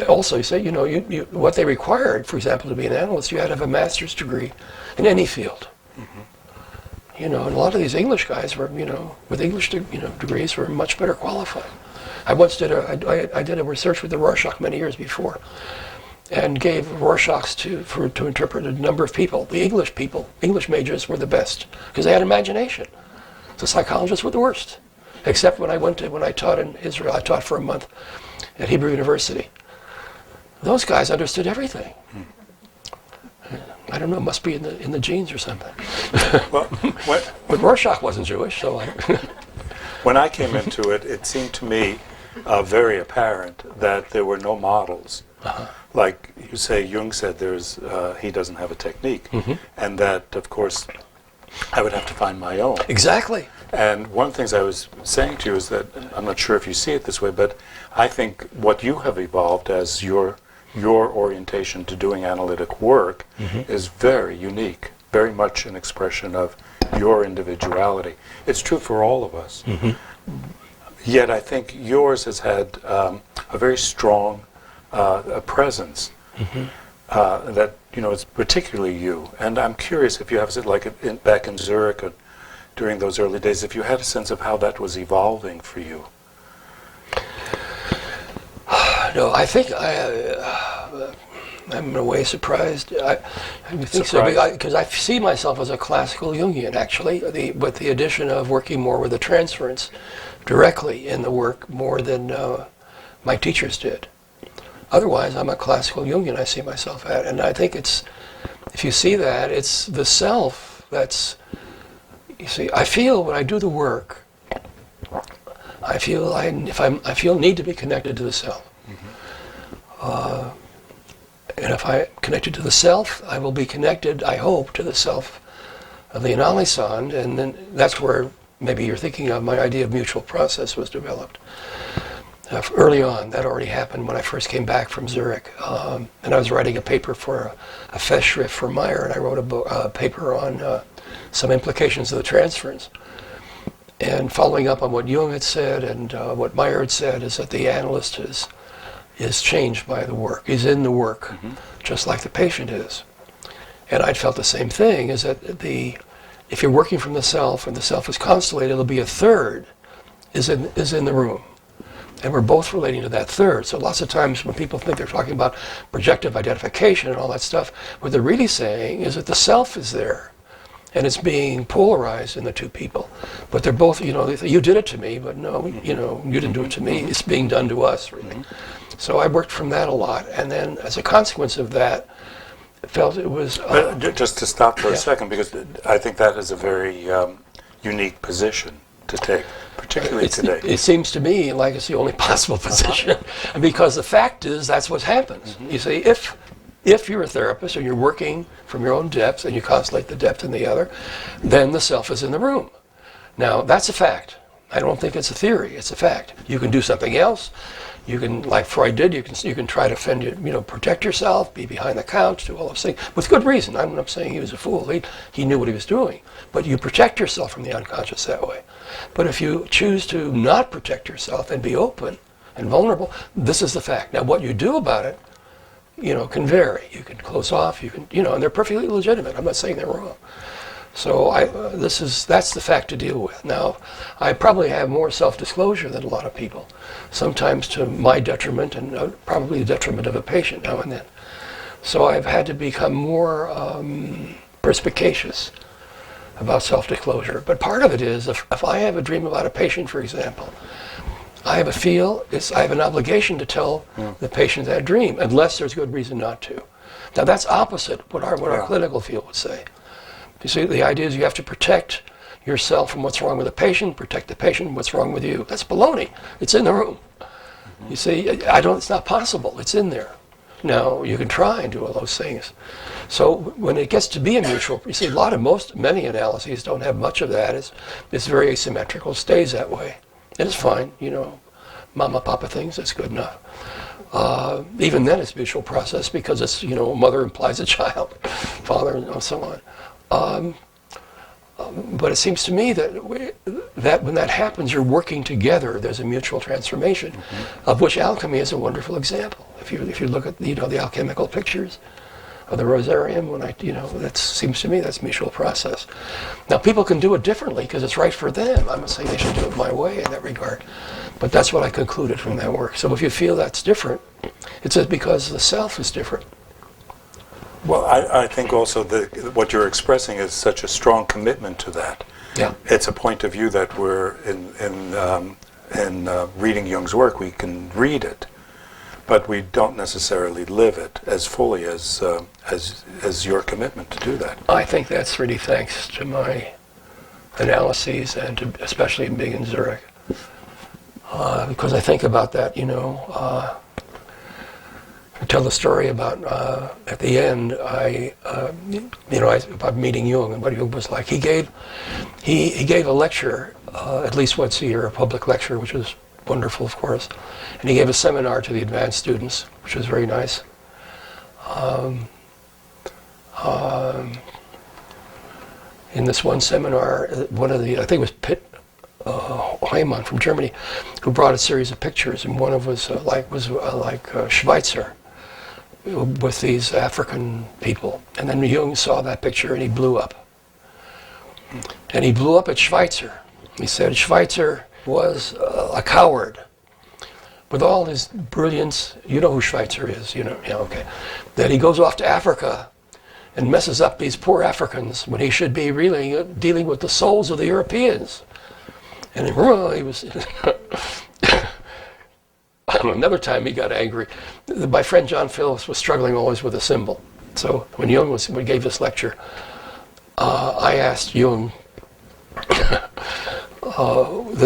also you say, what they required, for example, to be an analyst, you had to have a master's degree in any field. And a lot of these English guys were, with English, degrees were much better qualified. I once did I did a research with the Rorschach many years before, and gave Rorschachs to interpret a number of people. The English majors were the best because they had imagination. The psychologists were the worst, except when I taught in Israel. I taught for a month at Hebrew University. Those guys understood everything. I don't know, it must be in the genes or something. Well, but Rorschach wasn't Jewish, so when I came into it, it seemed to me very apparent that there were no models. Like you say, Jung said he doesn't have a technique, and that, of course, I would have to find my own. Exactly. And one of the things I was saying to you is that, I'm not sure if you see it this way, but I think what you have evolved as your orientation to doing analytic work is very unique, very much an expression of your individuality. It's true for all of us. Yet I think yours has had a very strong presence that, it's particularly you. And I'm curious if you have, back in Zurich during those early days, if you had a sense of how that was evolving for you. No, I think I'm in a way surprised. I think so, because I see myself as a classical Jungian, actually, with the addition of working more with the transference directly in the work more than my teachers did. Otherwise, I'm a classical Jungian, I see myself at. And I think if you see that, it's the self that's, you see, I feel when I do the work, I feel need to be connected to the self. And if I'm connected to the self, I will be connected, I hope, to the self of the analysand, and then that's where maybe you're thinking of my idea of mutual process was developed. Early on, that already happened when I first came back from Zurich. And I was writing a paper for a Festschrift for Meyer, and I wrote a paper on some implications of the transference. And following up on what Jung had said and what Meyer had said is that the analyst is changed by the work, is in the work, just like the patient is. And I'd felt the same thing, is that if you're working from the self and the self is constellated, there'll be a third is in the room. And we're both relating to that third. So lots of times when people think they're talking about projective identification and all that stuff, what they're really saying is that the self is there. And it's being polarized in the two people. But they're both, they say, you did it to me, but no, you didn't do it to me. It's being done to us, really. So I worked from that a lot. And then as a consequence of that, I felt it was... just to stop for a second, because I think that is a very unique position to take, particularly today. It seems to me like it's the only possible position, because the fact is that's what happens. You see, if you're a therapist and you're working from your own depth and you constellate the depth in the other, then the self is in the room. Now, that's a fact. I don't think it's a theory, it's a fact. You can do something else. You can, like Freud did, you can try to protect yourself, be behind the couch, do all those things, with good reason. I'm not saying he was a fool. He knew what he was doing. But you protect yourself from the unconscious that way. But if you choose to not protect yourself and be open and vulnerable, this is the fact. Now, what you do about it, can vary. You can close off, and they're perfectly legitimate. I'm not saying they're wrong. So that's the fact to deal with. Now, I probably have more self-disclosure than a lot of people, sometimes to my detriment and probably the detriment of a patient now and then. So I've had to become more perspicacious about self-disclosure. But part of it is, if I have a dream about a patient, for example, I have an obligation to tell the patient that dream, unless there's good reason not to. Now that's opposite what our clinical field would say. You see, the idea is you have to protect yourself from what's wrong with the patient, protect the patient from what's wrong with you. That's baloney. It's in the room. You see, it's not possible. It's in there. Now, you can try and do all those things. So when it gets to be a mutual, you see, many analyses don't have much of that. It's very asymmetrical, stays that way. It's fine, mama, papa things, that's good enough. Even then it's mutual process because it's, mother implies a child, father, and so on. But it seems to me that when that happens, you're working together. There's a mutual transformation, of which alchemy is a wonderful example. If you look at the alchemical pictures of the Rosarium, that seems to me that's mutual process. Now people can do it differently because it's right for them. I'm not saying they should do it my way in that regard, but that's what I concluded from that work. So if you feel that's different, it's because the self is different. Well, I think also that what you're expressing is such a strong commitment to that. Yeah. It's a point of view that we're in reading Jung's work, we can read it, but we don't necessarily live it as fully as your commitment to do that. I think that's really thanks to my analyses and especially in being in Zurich, because I think about that. I tell the story about at the end, about meeting Jung and what Jung was like. He gave a lecture at least once a year, a public lecture, which was wonderful, of course. And he gave a seminar to the advanced students, which was very nice. In this one seminar, one of the, I think it was Pitt Heimann from Germany, who brought a series of pictures, and one of was like Schweitzer with these African people. And then Jung saw that picture and he blew up. And he blew up at Schweitzer. He said Schweitzer was a coward. With all his brilliance, you know who Schweitzer is, you know, yeah, okay. That he goes off to Africa and messes up these poor Africans when he should be really dealing with the souls of the Europeans. And he was... Another time he got angry. My friend John Phillips was struggling always with a symbol. So when Jung gave this lecture, I asked Jung the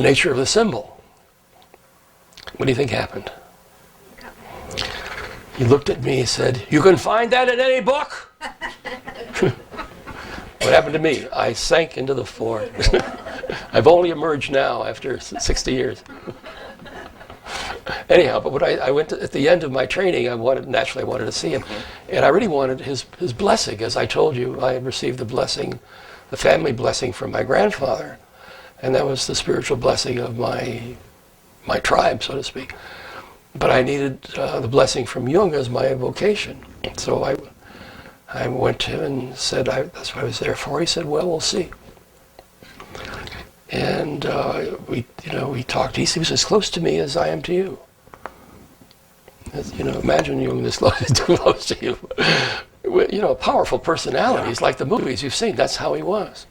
nature of the symbol. What do you think happened? He looked at me and said, "You can find that in any book." What happened to me? I sank into the floor. I've only emerged now after 60 years. Anyhow, but when I went to, at the end of my training, I wanted to see him. And I really wanted his blessing. As I told you, I had received the blessing, the family blessing from my grandfather. And that was the spiritual blessing of my tribe, so to speak. But I needed the blessing from Jung as my vocation. So I went to him and said, that's what I was there for. He said, well, we'll see. And we talked. He was as close to me as I am to you. Imagine Jung this close to you. Powerful personalities like the movies you've seen. That's how he was.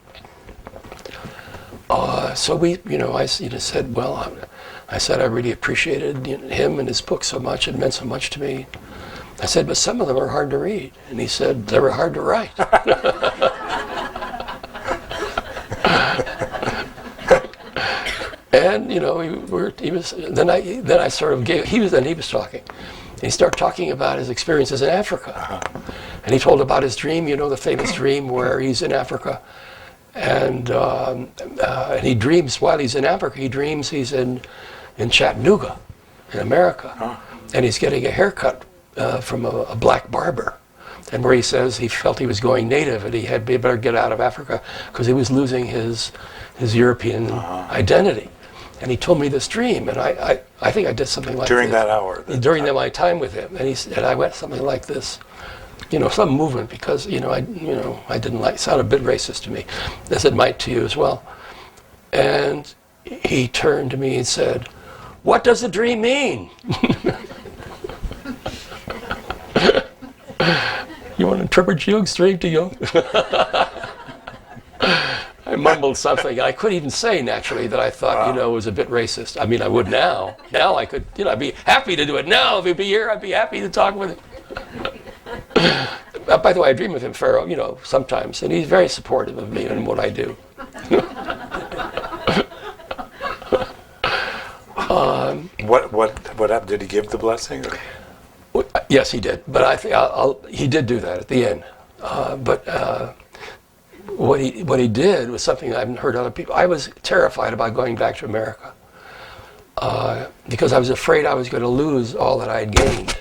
So I said, well, I said I really appreciated him and his book so much. It meant so much to me. I said, but some of them are hard to read. And he said, they were hard to write. And he was. Then I sort of gave. He was talking. And he started talking about his experiences in Africa, and he told about his dream. The famous dream where he's in Africa, and he dreams while he's in Africa. He dreams he's in Chattanooga, in America, and he's getting a haircut from a black barber, and where he says he felt he was going native and he had better get out of Africa because he was losing his European identity. And he told me this dream, and I think I did something like during this. that hour. During my time with him, and I went something like this, some movement, because I didn't like. It sounded a bit racist to me, as it might to you as well. And he turned to me and said, "What does the dream mean?" You want to interpret Jung's dream to Jung? I mumbled something. I couldn't even say, naturally, that I thought, it was a bit racist. I mean, I would now. Now I could, I'd be happy to do it now. If he'd be here, I'd be happy to talk with him. By the way, I dream with him, Pharaoh, sometimes, and he's very supportive of me and what I do. What happened? Did he give the blessing? Or? Yes, he did. But I think he did do that at the end. What he did was something I haven't heard other people. I was terrified about going back to America because I was afraid I was going to lose all that I had gained.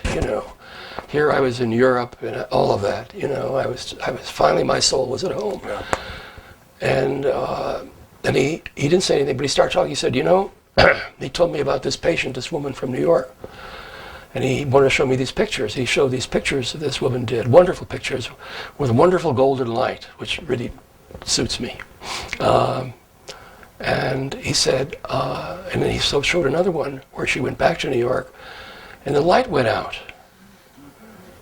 Here I was in Europe and all of that. I was finally, my soul was at home. Yeah. And he didn't say anything, but he started talking. He said, he told me about this patient, this woman from New York. And he wanted to show me these pictures. He showed these pictures that this woman did, wonderful pictures with wonderful golden light, which really suits me. And he said, and then he showed another one where she went back to New York, and the light went out.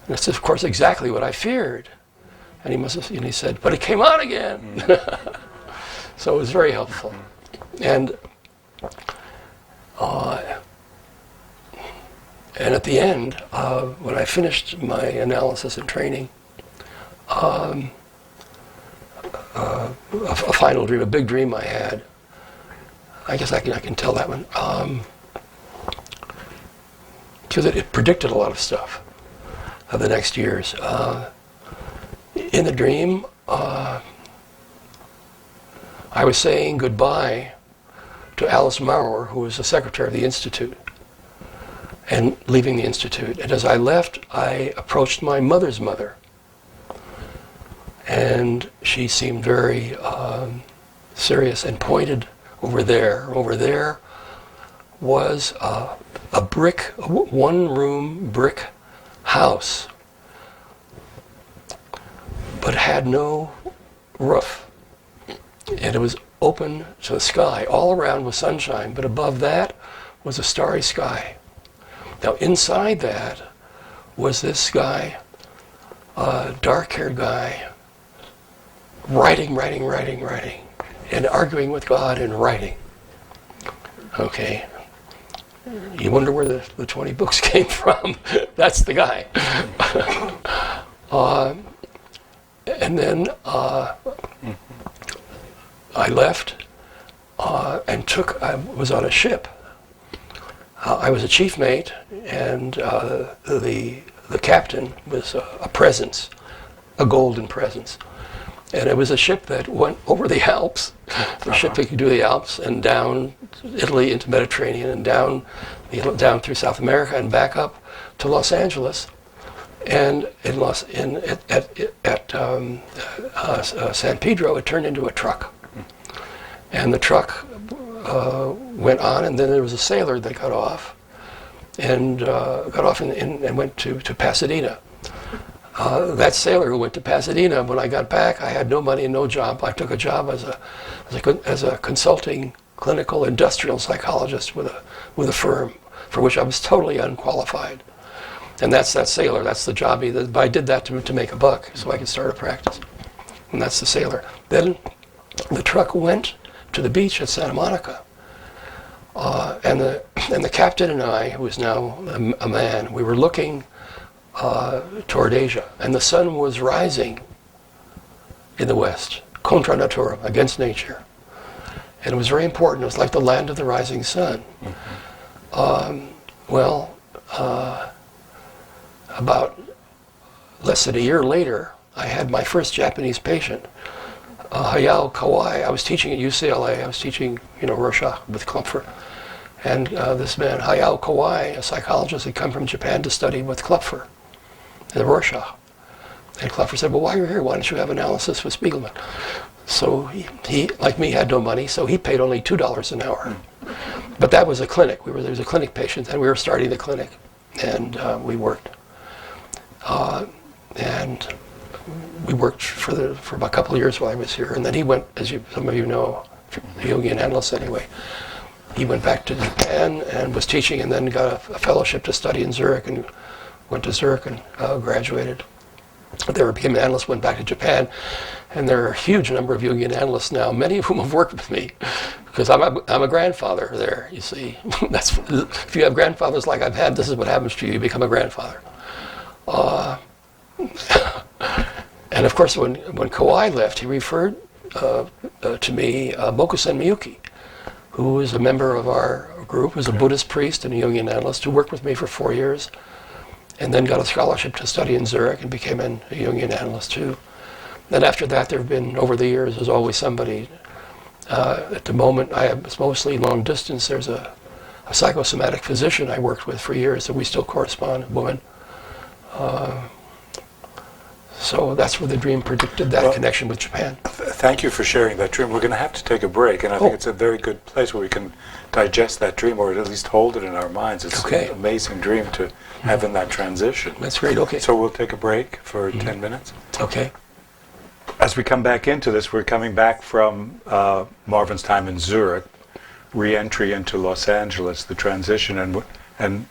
And that's, of course, exactly what I feared. And he said, but it came on again. So it was very helpful. And at the end, when I finished my analysis and training, a final dream, a big dream I had, I guess I can tell that one, because it predicted a lot of stuff. of the next years. In the dream, I was saying goodbye to Alice Maurer, who was the secretary of the Institute, and leaving the Institute. And as I left, I approached my mother's mother. And she seemed very serious and pointed over there. Over there was a brick, one-room brick house, but had no roof. And it was open to the sky. All around was sunshine, but above that was a starry sky. Now inside that was this guy, a dark-haired guy, writing, and arguing with God and writing. Okay. You wonder where the 20 books came from. That's the guy. And then I left and I was on a ship. I was a chief mate, and the captain was a presence, a golden presence. And it was a ship that went over the Alps, the ship that could do the Alps, and down Italy into Mediterranean, and down through South America, and back up to Los Angeles. And at San Pedro, it turned into a truck. And the truck went on, and then there was a sailor that got off, and went to Pasadena. That sailor who went to Pasadena, when I got back, I had no money and no job. I took a job as a consulting clinical industrial psychologist with a firm for which I was totally unqualified. And that's that sailor. That's the job. But I did that to make a buck so I could start a practice. And that's the sailor. Then the truck went to the beach at Santa Monica. And the captain and I, who is now a man, we were looking toward Asia, and the sun was rising in the west, contra natura, against nature, and it was very important. It was like the land of the rising sun. About less than a year later, I had my first Japanese patient, Hayao Kawai. I was teaching at UCLA. I was teaching, Rorschach with Klopfer. And this man, Hayao Kawai, a psychologist, had come from Japan to study with Klopfer and Rorschach. And Klopfer said, well, while you're here, why don't you have analysis with Spiegelman? So he, like me, had no money, so he paid only $2 an hour. But that was a clinic. There was a clinic patient, and we were starting the clinic. And we worked. And we worked for about a couple of years while I was here. And then he went, as some of you know, the Jungian analyst anyway, he went back to Japan and was teaching, and then got a fellowship to study in Zurich, and went to Zurich and graduated. There became an analyst, went back to Japan, and there are a huge number of Jungian analysts now, many of whom have worked with me, because I'm a grandfather there, you see. If you have grandfathers like I've had, this is what happens to you. You become a grandfather. And of course, when Kawai left, he referred to me Mokusen Miyuki, who was a member of our group, was a Buddhist priest and a Jungian analyst who worked with me for 4 years, and then got a scholarship to study in Zurich and became a Jungian analyst too. Then after that, there have been, over the years, there's always somebody. At the moment, it's mostly long distance. There's a psychosomatic physician I worked with for years, and we still correspond, a woman. So that's where the dream predicted that connection with Japan. Thank you for sharing that dream. We're going to have to take a break, and I think it's a very good place where we can digest that dream, or at least hold it in our minds. It's an amazing dream to have in that transition. That's great, okay. So we'll take a break for 10 minutes. Okay. As we come back into this, we're coming back from Marvin's time in Zurich, re-entry into Los Angeles, the transition, and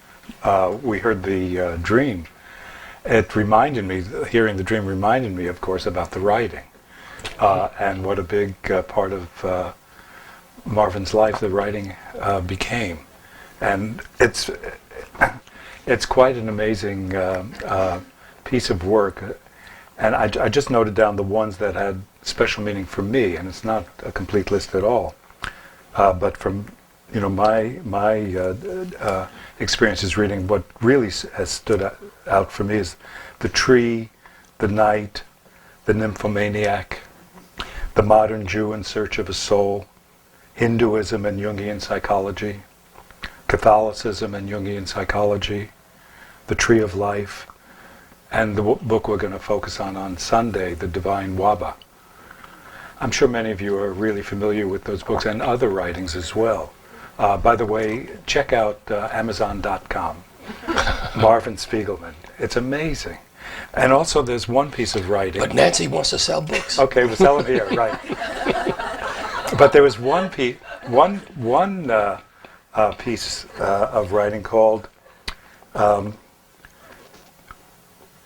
we heard the dream. It reminded me, hearing the dream reminded me, of course, about the writing, and what a big part of Marvin's life the writing became. And it's quite an amazing piece of work. And I just noted down the ones that had special meaning for me, and it's not a complete list at all. But from my experiences reading, what really has stood out for me is the tree, the knight, the nymphomaniac, the modern Jew in search of a soul, Hinduism and Jungian psychology, Catholicism and Jungian psychology, the tree of life, and the book we're going to focus on Sunday, the Divine WABA. I'm sure many of you are really familiar with those books and other writings as well. By the way, check out Amazon.com, Marvin Spiegelman. It's amazing. And also there's one piece of writing. But Nancy wants to sell books. Okay, we'll sell them here, right. But there was one piece of writing called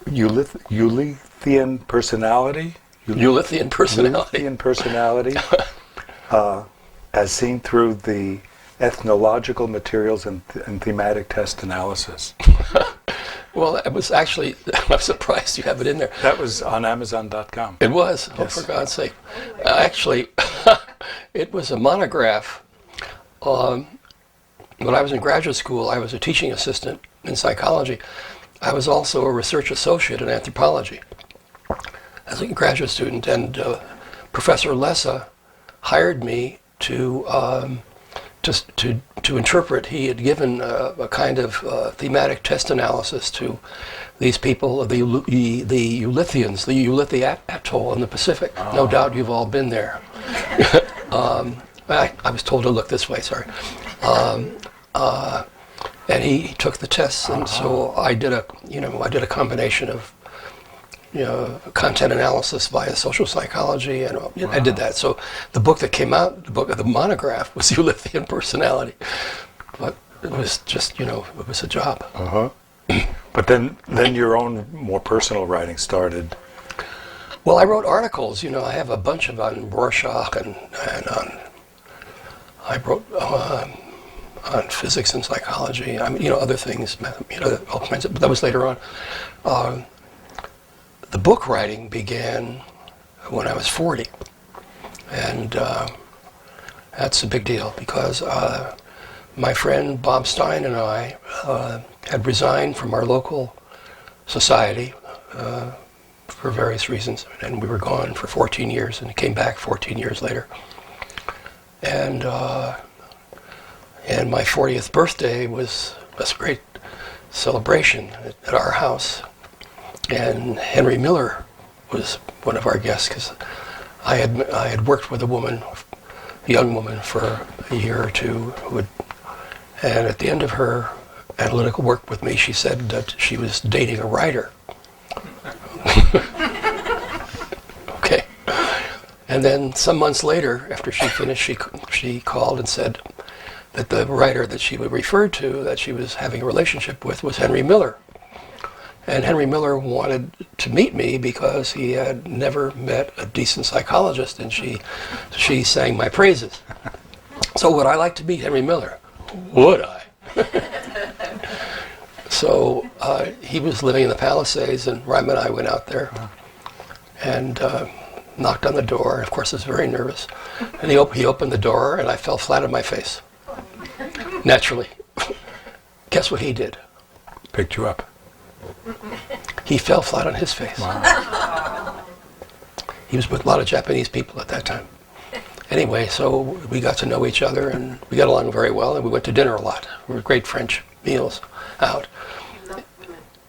Ulythian Personality. Ulythian Personality. Ulythian Personality, as seen through the ethnological materials and thematic test analysis. Well, it was actually, I'm surprised you have it in there. That was on Amazon.com. It was? Yes. Oh, for God's sake. Actually, it was a monograph. When I was in graduate school, I was a teaching assistant in psychology. I was also a research associate in anthropology as a graduate student, and Professor Lessa hired me to interpret. He had given a kind of thematic test analysis to these people, the Ulythians, the Ulithi Atoll in the Pacific. Oh. No doubt you've all been there. I was told to look this way, sorry. And he took the tests, and so I did a combination of content analysis via social psychology, and I did that. So the book that came out, the monograph, was Ulythian Personality. But it was just, it was a job. But then your own more personal writing started. Well, I wrote articles. I have a bunch of on Rorschach and on. I wrote on physics and psychology. Other things. All kinds of. But that was later on. The book writing began when I was 40, and that's a big deal because my friend Bob Stein and I had resigned from our local society for various reasons, and we were gone for 14 years and came back 14 years later. And my 40th birthday was a great celebration at our house. And Henry Miller was one of our guests because I had worked with a young woman, for a year or two, and at the end of her analytical work with me, she said that she was dating a writer. Okay. And then some months later, after she finished, she called and said that the writer that she would refer to, that she was having a relationship with, was Henry Miller. And Henry Miller wanted to meet me because he had never met a decent psychologist, and she sang my praises. So would I like to meet Henry Miller? Would I? So he was living in the Palisades, and Rhyme and I went out there and knocked on the door. And of course, I was very nervous. And he opened the door, and I fell flat on my face. Naturally. Guess what he did? Picked you up. He fell flat on his face. Wow. He was with a lot of Japanese people at that time. Anyway, so we got to know each other, and we got along very well, and we went to dinner a lot. We were great French meals out.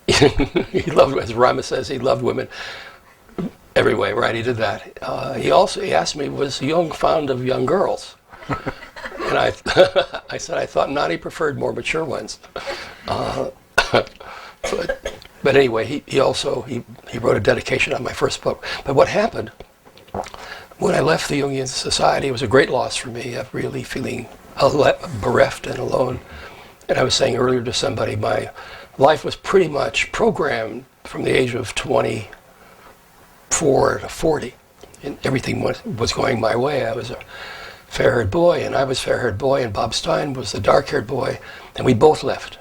He loved, as Rama says, he loved women every way, right? He did that. He asked me, was Jung fond of young girls? And I said I thought not. He preferred more mature ones. But anyway, he wrote a dedication on my first book. But what happened when I left the Jungian Society, it was a great loss for me, of really feeling bereft and alone. And I was saying earlier to somebody, my life was pretty much programmed from the age of 24 to 40. And everything was going my way. I was a fair-haired boy, and I was a fair-haired boy, and Bob Stein was the dark-haired boy, and we both left.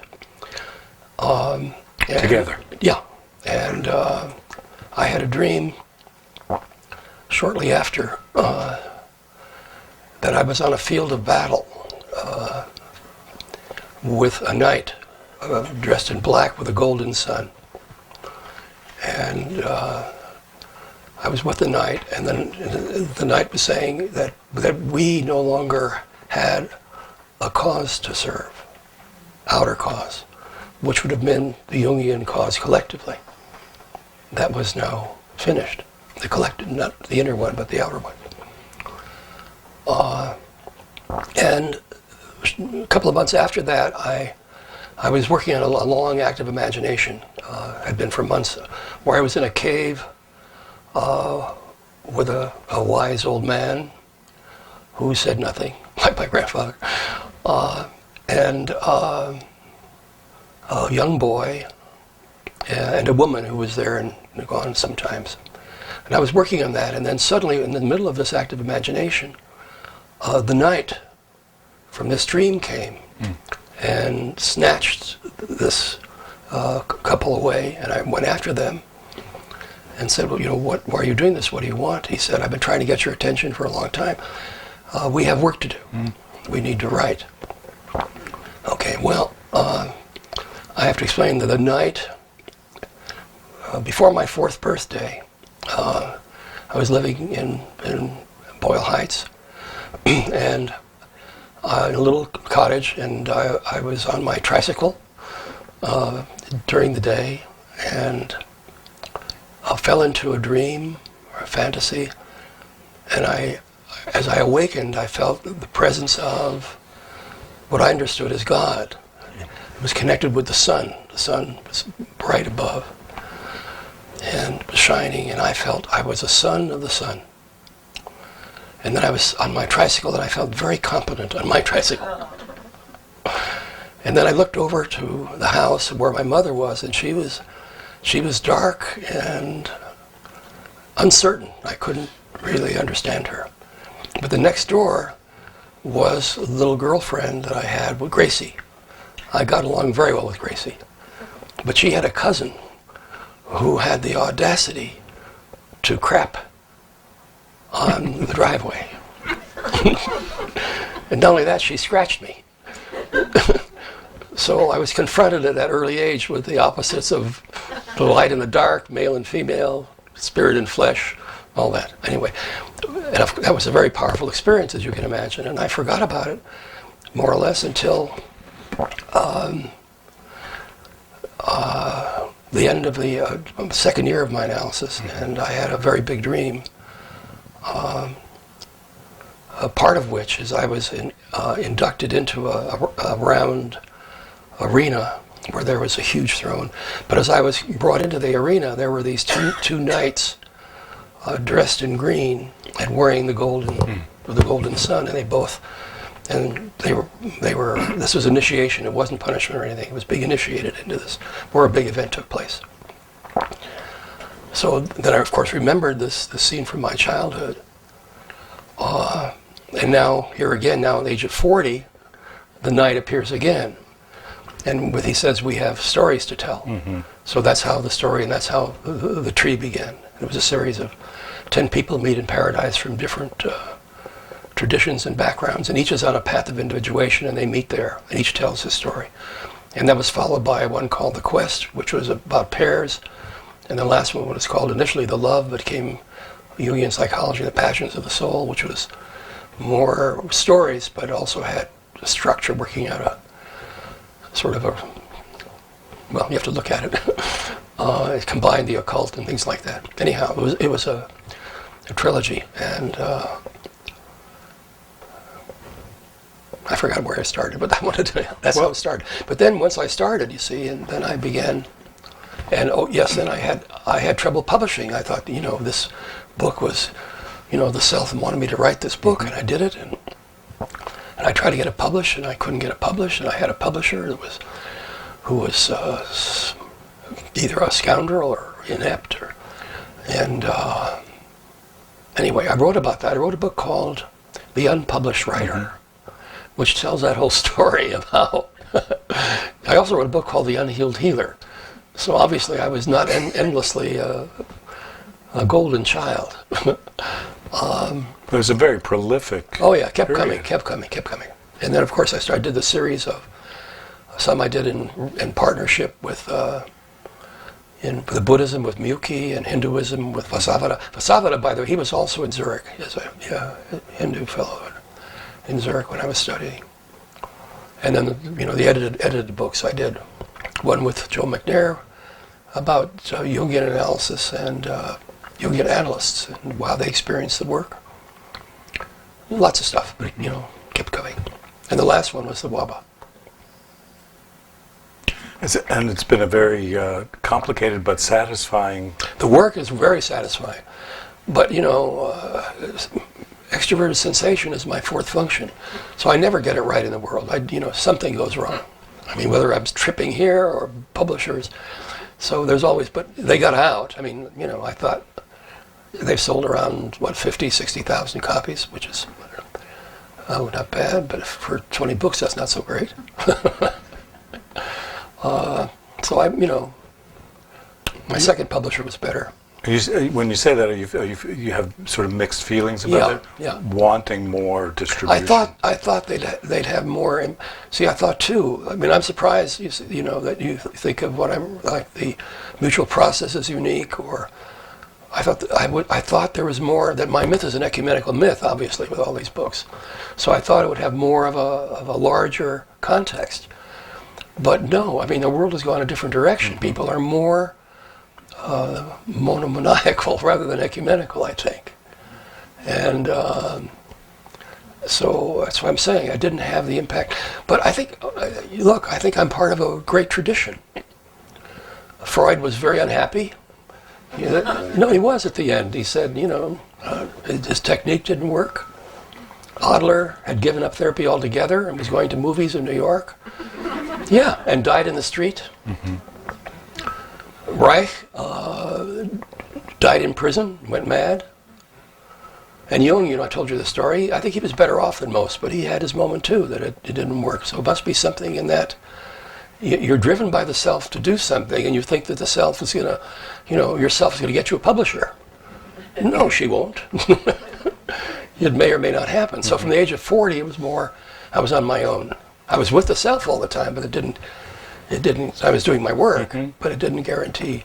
Together? Yeah. And I had a dream shortly after that I was on a field of battle with a knight dressed in black with a golden sun. and I was with the knight, and then the knight was saying that we no longer had a cause to serve, outer cause, which would have been the Jungian cause collectively. That was now finished. The collective, not the inner one, but the outer one. And a couple of months after that, I was working on a long, active imagination. Had been for months, where I was in a cave with a wise old man who said nothing, like my grandfather, and a young boy, and a woman who was there and gone sometimes. And I was working on that, and then suddenly, in the middle of this active imagination, the knight from this dream came and snatched this couple away, and I went after them and said, well, why are you doing this? What do you want? He said, I've been trying to get your attention for a long time. We have work to do. We need to write. Okay, well, I have to explain that the night before my 4th birthday, I was living in Boyle Heights, and in a little cottage, and I was on my tricycle during the day, and I fell into a dream or a fantasy, and as I awakened, I felt the presence of what I understood as God. It was connected with the sun. The sun was bright above and shining, and I felt I was a son of the sun. And then I was on my tricycle, and I felt very competent on my tricycle. And then I looked over to the house where my mother was, and she was dark and uncertain. I couldn't really understand her. But the next door was a little girlfriend that I had with Gracie. I got along very well with Gracie. But she had a cousin who had the audacity to crap on the driveway. And not only that, she scratched me. So I was confronted at that early age with the opposites of the light and the dark, male and female, spirit and flesh, all that. Anyway, and that was a very powerful experience, as you can imagine, and I forgot about it, more or less, until the end of the 2nd year of my analysis, and I had a very big dream, a part of which is I was inducted into a round arena where there was a huge throne. But as I was brought into the arena, there were these two knights dressed in green and wearing the golden sun, and they were this was initiation. It wasn't punishment or anything. It was being initiated into this, where a big event took place. So then I, of course, remembered this scene from my childhood. And now, here again, now at the age of 40, the knight appears again. And he says, we have stories to tell. So that's how the story, and that's how the tree began. It was a series of 10 people meet in paradise from different traditions and backgrounds, and each is on a path of individuation, and they meet there, and each tells his story. And that was followed by one called The Quest, which was about pairs, and the last one was called initially The Love, but came Jungian Psychology, The Passions of the Soul, which was more stories, but also had a structure working out a sort of well, you have to look at it. It combined the occult and things like that. Anyhow, it was a trilogy, and I forgot where I started, but that's how it started. But then once I started, you see, and then I began, and then I had trouble publishing. I thought, this book was, the self wanted me to write this book, and I did it, and I tried to get it published, and I couldn't get it published, and I had a publisher who was either a scoundrel or inept, anyway, I wrote about that. I wrote a book called The Unpublished Writer, which tells that whole story of how I also wrote a book called The Unhealed Healer. So obviously I was not endlessly a golden child. It was a very prolific. Oh yeah, kept coming. And then of course I did the series of some I did in partnership with in the Buddhism with Mukhi and Hinduism with Vasavada. Vasavada, by the way, he was also in Zurich. He was a Hindu fellow in Zurich when I was studying. And then, the edited books I did. One with Joe McNair about Jungian analysis and Jungian analysts and how they experienced the work. Lots of stuff, but, kept going. And the last one was the WABA. And it's been a very complicated but satisfying... The work is very satisfying. But, extroverted sensation is my fourth function. So I never get it right in the world. Something goes wrong. I mean, whether I'm tripping here or publishers. So there's always... But they got out. I mean, I thought they've sold around, 50, 60,000 copies, which is, not bad. But for 20 books, that's not so great. So my second publisher was better. When you say that, you have sort of mixed feelings about it? Yeah. Wanting more distribution? I thought they'd have more. See, I thought too. I mean, I'm surprised. That you think of what I'm like. The mutual process is unique, or I thought there was more. That my myth is an ecumenical myth, obviously, with all these books. So I thought it would have more of a larger context. But no, I mean, the world has gone a different direction. Mm-hmm. People are more monomaniacal rather than ecumenical, I think. And so that's what I'm saying. I didn't have the impact. But I think, I think I'm part of a great tradition. Freud was very unhappy. No, he was at the end. He said, his technique didn't work. Adler had given up therapy altogether and was going to movies in New York. Yeah, and died in the street. Mm-hmm. Reich died in prison, went mad. And Jung, I told you the story. I think he was better off than most, but he had his moment too, that it didn't work. So it must be something in that. You're driven by the self to do something, and you think that the self is going to, yourself is going to get you a publisher. No, she won't. It may or may not happen. Mm-hmm. So from the age of 40, it was more, I was on my own. I was with the self all the time, but it didn't, I was doing my work, mm-hmm. but it didn't guarantee.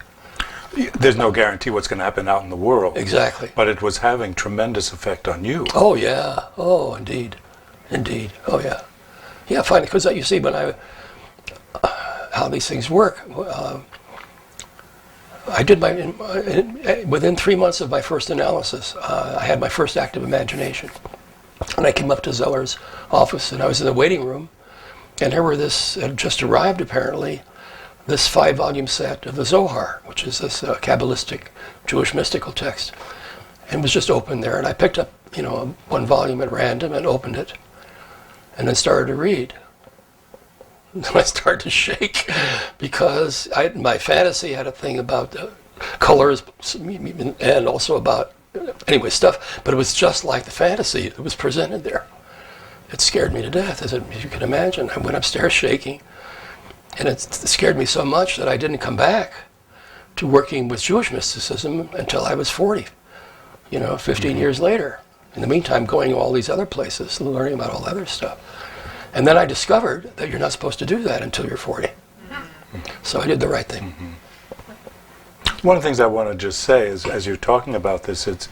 There's no guarantee what's going to happen out in the world. Exactly. But it was having tremendous effect on you. Oh, yeah. Oh, indeed. Oh, yeah. Yeah, fine, because you see, when how these things work, I did within 3 months of my first analysis, I had my first active imagination. And I came up to Zeller's office, and I was in the waiting room, and here had just arrived apparently, this 5-volume set of the Zohar, which is this Kabbalistic Jewish mystical text, and was just open there. And I picked up, one volume at random and opened it, and then started to read. And I started to shake because my fantasy had a thing about colors and also about stuff, but it was just like the fantasy that was presented there. It scared me to death, as you can imagine. I went upstairs shaking, and it scared me so much that I didn't come back to working with Jewish mysticism until I was 40, 15 mm-hmm. years later. In the meantime, going to all these other places and learning about all other stuff. And then I discovered that you're not supposed to do that until you're 40. Mm-hmm. So I did the right thing. Mm-hmm. One of the things I want to just say is, as you're talking about this, it's,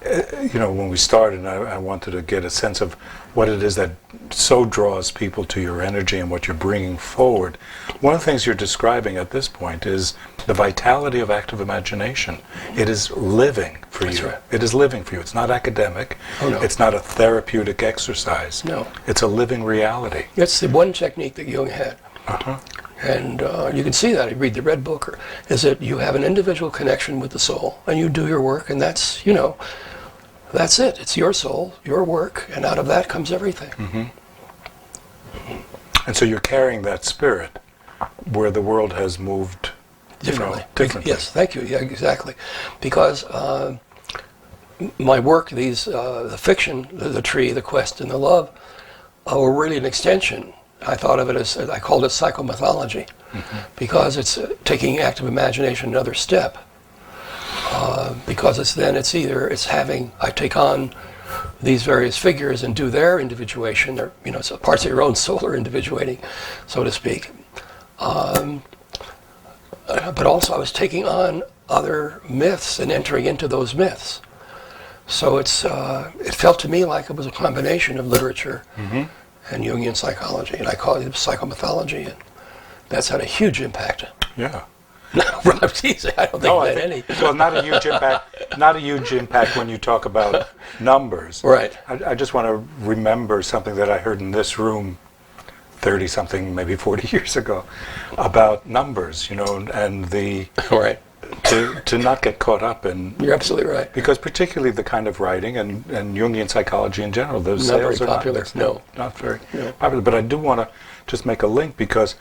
when we started, I wanted to get a sense of what it is that so draws people to your energy and what you're bringing forward. One of the things you're describing at this point is the vitality of active imagination. It is living for you. Right. It is living for you. It's not academic. Oh, no. It's not a therapeutic exercise. No. It's a living reality. That's the one technique that Jung had. Uh-huh. And you can see that. You read the Red Book. Is that you have an individual connection with the soul, and you do your work, and that's, that's it. It's your soul, your work, and out of that comes everything. Mm-hmm. And so you're carrying that spirit where the world has moved differently. Yes, thank you. Yeah, exactly. Because my work, the fiction, the tree, the quest, and the love, were really an extension. I thought of it as, I called it psychomythology, mm-hmm. because it's taking active imagination another step. Because I take on these various figures and do their individuation, so parts of your own soul are individuating, so to speak. but also I was taking on other myths and entering into those myths. So it felt to me like it was a combination of literature and Jungian psychology, and I call it psychomythology, and that's had a huge impact. Yeah. No, I'm teasing. I don't think it had any. Well, not a huge impact. Not a huge impact when you talk about numbers. Right. I just want to remember something that I heard in this room 30-something, maybe 40 years ago, about numbers, and the Right. to not get caught up in. You're absolutely right. Because particularly the kind of writing and Jungian psychology in general, those Not sales very are popular. not very No. popular. But I do want to just make a link, because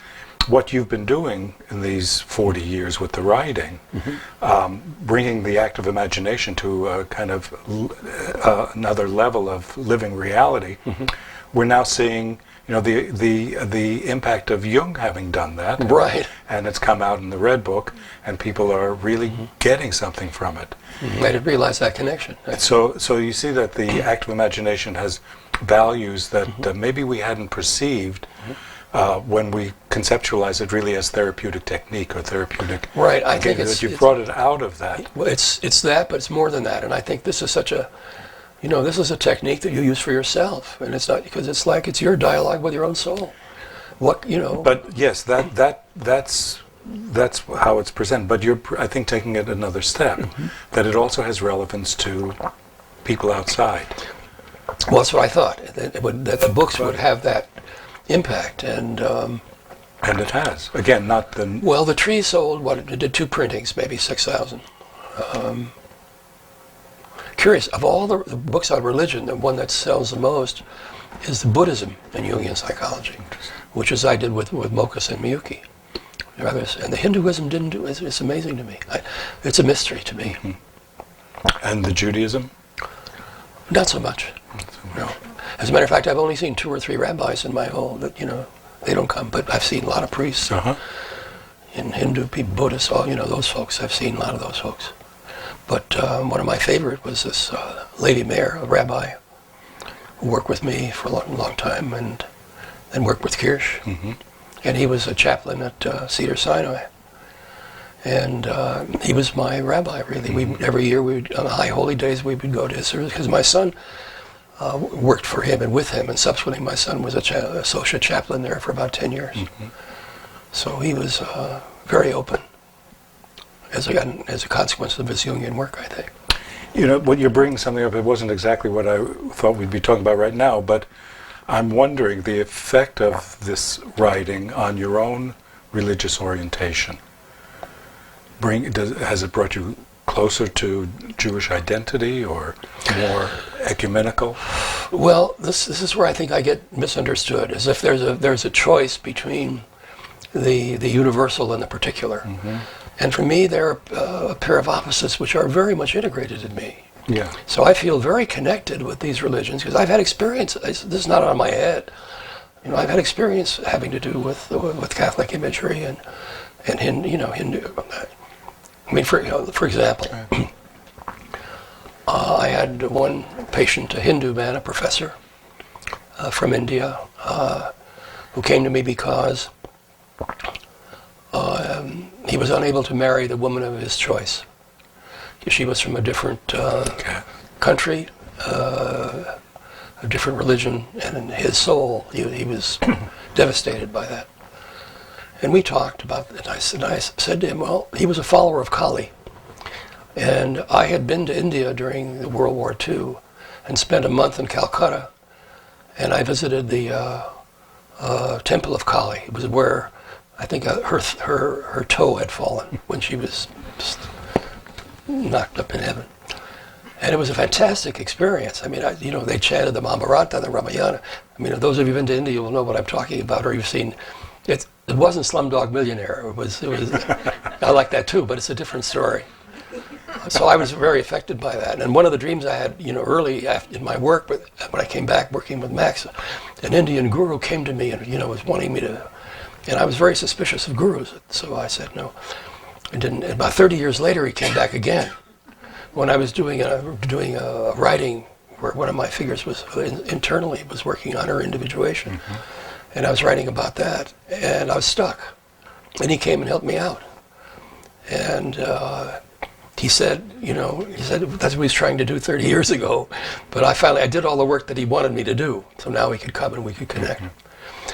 what you've been doing in these 40 years with the writing, bringing the active imagination to a kind of another level of living reality, we're now seeing the impact of Jung having done that. Right. And it's come out in the Red Book, and people are really getting something from it. I didn't realize that connection. So you see that the active imagination has values that maybe we hadn't perceived when we conceptualize it really as therapeutic technique or therapeutic. Right. I think that you brought it out of that. Well, it's that, but it's more than that. And I think this is such a, this is a technique that you use for yourself, and it's not because it's like it's your dialogue with your own soul. But yes, that's how it's presented. But you're, I think, taking it another step, that it also has relevance to people outside. Well, that's what I thought, that the books would have that impact, and it has. Again, not the. Well, the Tree sold it did 2 printings, maybe 6,000. Curious, of all the books on religion, the one that sells the most is the Buddhism and Jungian psychology, which is I did with Mokus and Miyuki. And the Hinduism didn't do it. It's amazing to me. It's a mystery to me. And the Judaism? Not so much. No. As a matter of fact, I've only seen 2 or 3 rabbis in my whole, they don't come, but I've seen a lot of priests. In Hindu, people, Buddhists, those folks. I've seen a lot of those folks. But one of my favorite was this Lady Mayor, a rabbi, who worked with me for a long time, and then worked with Kirsch. And he was a chaplain at Cedar Sinai. And he was my rabbi, really. Every year, on the high holy days, we would go to his service, because my son worked for him and with him, and subsequently my son was a associate chaplain there for about 10 years. So he was very open as a consequence of his Jungian work, I think. When you're bringing something up, it wasn't exactly what I thought we'd be talking about right now, but I'm wondering the effect of this writing on your own religious orientation. Has it brought you closer to Jewish identity or more ecumenical? Well, this is where I think I get misunderstood, as if there's a choice between the universal and the particular. And for me, they're a pair of opposites which are very much integrated in me. Yeah. So I feel very connected with these religions, because I've had experience. This is not on my head. I've had experience having to do with Catholic imagery and Hindu. I mean, for example, I had one patient, a Hindu man, a professor from India, who came to me because he was unable to marry the woman of his choice. She was from a different country, a different religion, and in his soul, he was devastated by that. And we talked about it, and I said to him, well, he was a follower of Kali. And I had been to India during World War II and spent a month in Calcutta, and I visited the Temple of Kali. It was where I think her toe had fallen when she was knocked up in heaven. And it was a fantastic experience. I mean, they chanted the Mahabharata, the Ramayana. I mean, those of you who've been to India will know what I'm talking about, or you've seen. It wasn't Slumdog Millionaire. It was. I like that too, but it's a different story. So I was very affected by that. And one of the dreams I had, early in my work, when I came back working with Max, an Indian guru came to me and, was wanting me to, and I was very suspicious of gurus. So I said no. And about 30 years later, he came back again. When I was doing a writing where one of my figures was internally was working on her individuation. And I was writing about that, and I was stuck. And he came and helped me out. And he said that's what he was trying to do 30 years ago. But I did all the work that he wanted me to do. So now he could come and we could connect.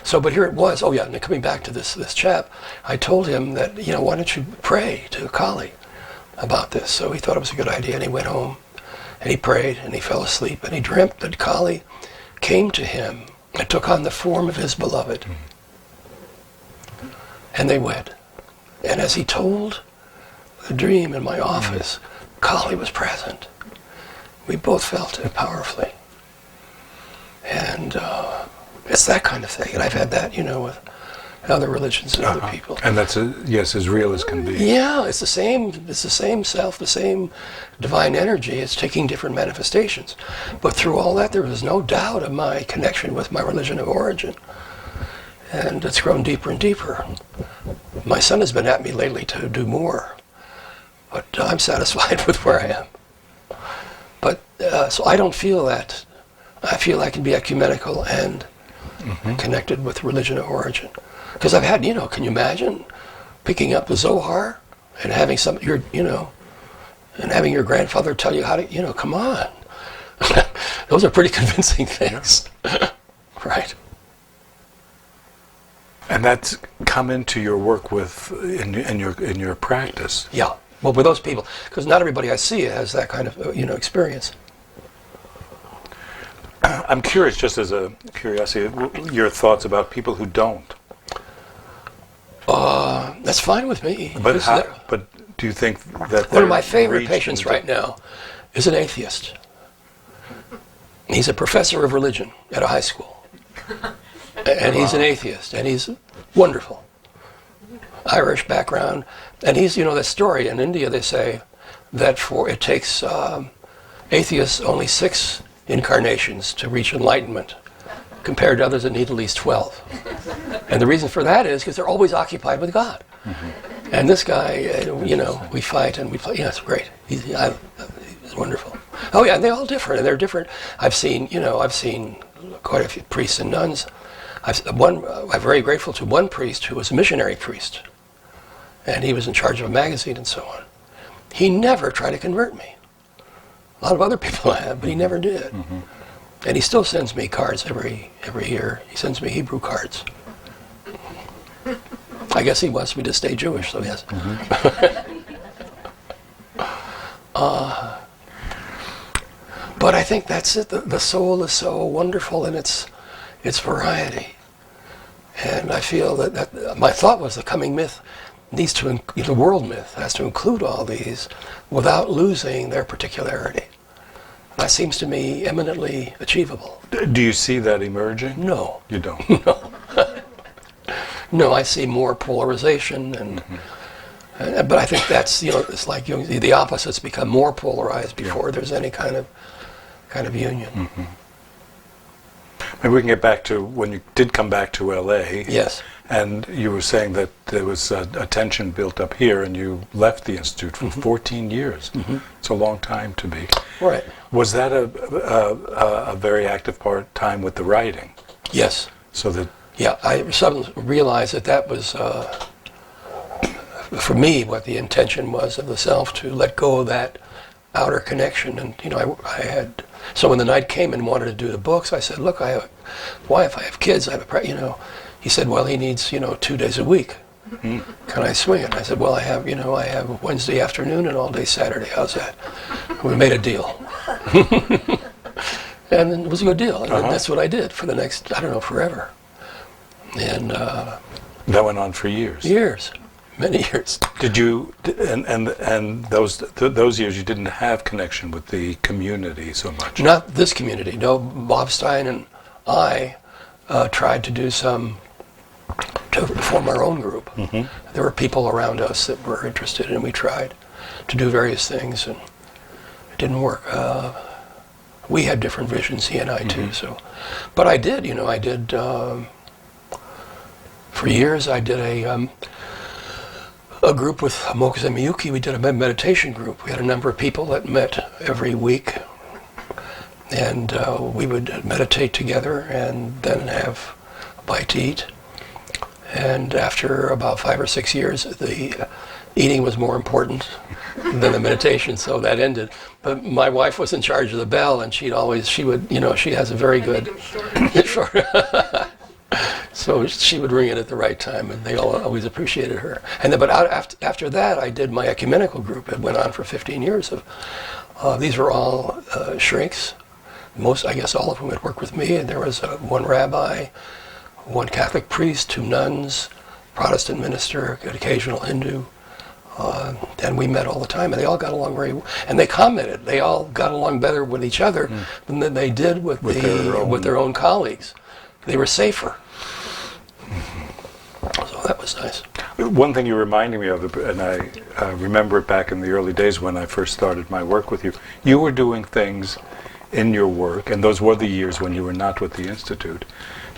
So, but here it was. Oh yeah, and coming back to this chap, I told him that, why don't you pray to Kali about this? So he thought it was a good idea, and he went home, and he prayed, and he fell asleep, and he dreamt that Kali came to him and took on the form of his beloved. And they wed. And as he told the dream in my office, Kali was present. We both felt it powerfully. And it's that kind of thing. And I've had that, with other religions and other people. And that's, as real as can be. Yeah, it's the same self, the same divine energy. It's taking different manifestations. But through all that, there was no doubt of my connection with my religion of origin. And it's grown deeper and deeper. My son has been at me lately to do more. But I'm satisfied with where I am. But, so I don't feel that. I feel I can be ecumenical and connected with religion of origin. Because I've had, can you imagine picking up the Zohar and having and having your grandfather tell you how to, come on. Those are pretty convincing things. Right. And that's come into your work in your practice. Yeah. Well, with those people, because not everybody I see has that kind of, experience. I'm curious, just as a curiosity, your thoughts about people who don't. That's fine with me. But do you think that one of my favorite patients right now is an atheist. He's a professor of religion at a high school. And he's an atheist, and he's wonderful. Irish background. And he's, the story in India, they say that it takes atheists only 6 incarnations to reach enlightenment, compared to others that need at least 12. And the reason for that is because they're always occupied with God. And this guy, we fight and we play. Yeah, it's great. He's wonderful. Oh yeah, and they're all different, and they're different. I've seen quite a few priests and nuns. I'm very grateful to one priest who was a missionary priest, and he was in charge of a magazine and so on. He never tried to convert me. A lot of other people have, but he never did. And he still sends me cards every year. He sends me Hebrew cards. I guess he wants me to stay Jewish, so yes. But I think that's it. The soul is so wonderful in its variety. And I feel that my thought was the coming myth needs to, the world myth has to include all these without losing their particularity. That seems to me eminently achievable. Do you see that emerging? No. You don't? No. No, I see more polarization, but I think that's, it's like the opposites become more polarized before there's any kind of union. Maybe we can get back to when you did come back to LA. Yes. And you were saying that there was a tension built up here, and you left the Institute for 14 years. It's a long time to be. Right. Was that a very active time with the writing? Yes. So that. Yeah, I suddenly realized that was, for me, what the intention was of the self, to let go of that outer connection. And, I had, so when the night came and wanted to do the books, I said, look, I have a wife, I have kids, I have he said, well, he needs, 2 days a week. Can I swing it? I said, well, I have Wednesday afternoon and all day Saturday. How's that? We made a deal. And it was a good deal. And that's what I did for the next, forever. And that went on for years. Years, many years. Did you? And those years you didn't have connection with the community so much. Not this community. No, Bob Stein and I tried to do to form our own group. There were people around us that were interested, and we tried to do various things, and it didn't work. We had different visions, he and I too. So, but I did. I did. For years, I did a group with Mokuzen Miyuki. We did a meditation group. We had a number of people that met every week, and we would meditate together and then have a bite to eat. And after about 5 or 6 years, eating was more important than the meditation, so that ended. But my wife was in charge of the bell, and she would, she has a very good short. So she would ring it at the right time, and they all always appreciated her. And then, but after that, I did my ecumenical group. It went on for 15 years. These were all shrinks. I guess all of whom had worked with me. And there was one rabbi, one Catholic priest, 2 nuns, Protestant minister, an occasional Hindu. And we met all the time, and they all got along very well. And they commented, they all got along better with each other than they did with their own colleagues. They were safer. So that was nice. One thing you're reminding me of, and I remember it back in the early days when I first started my work with you, you were doing things in your work, and those were the years when you were not with the Institute.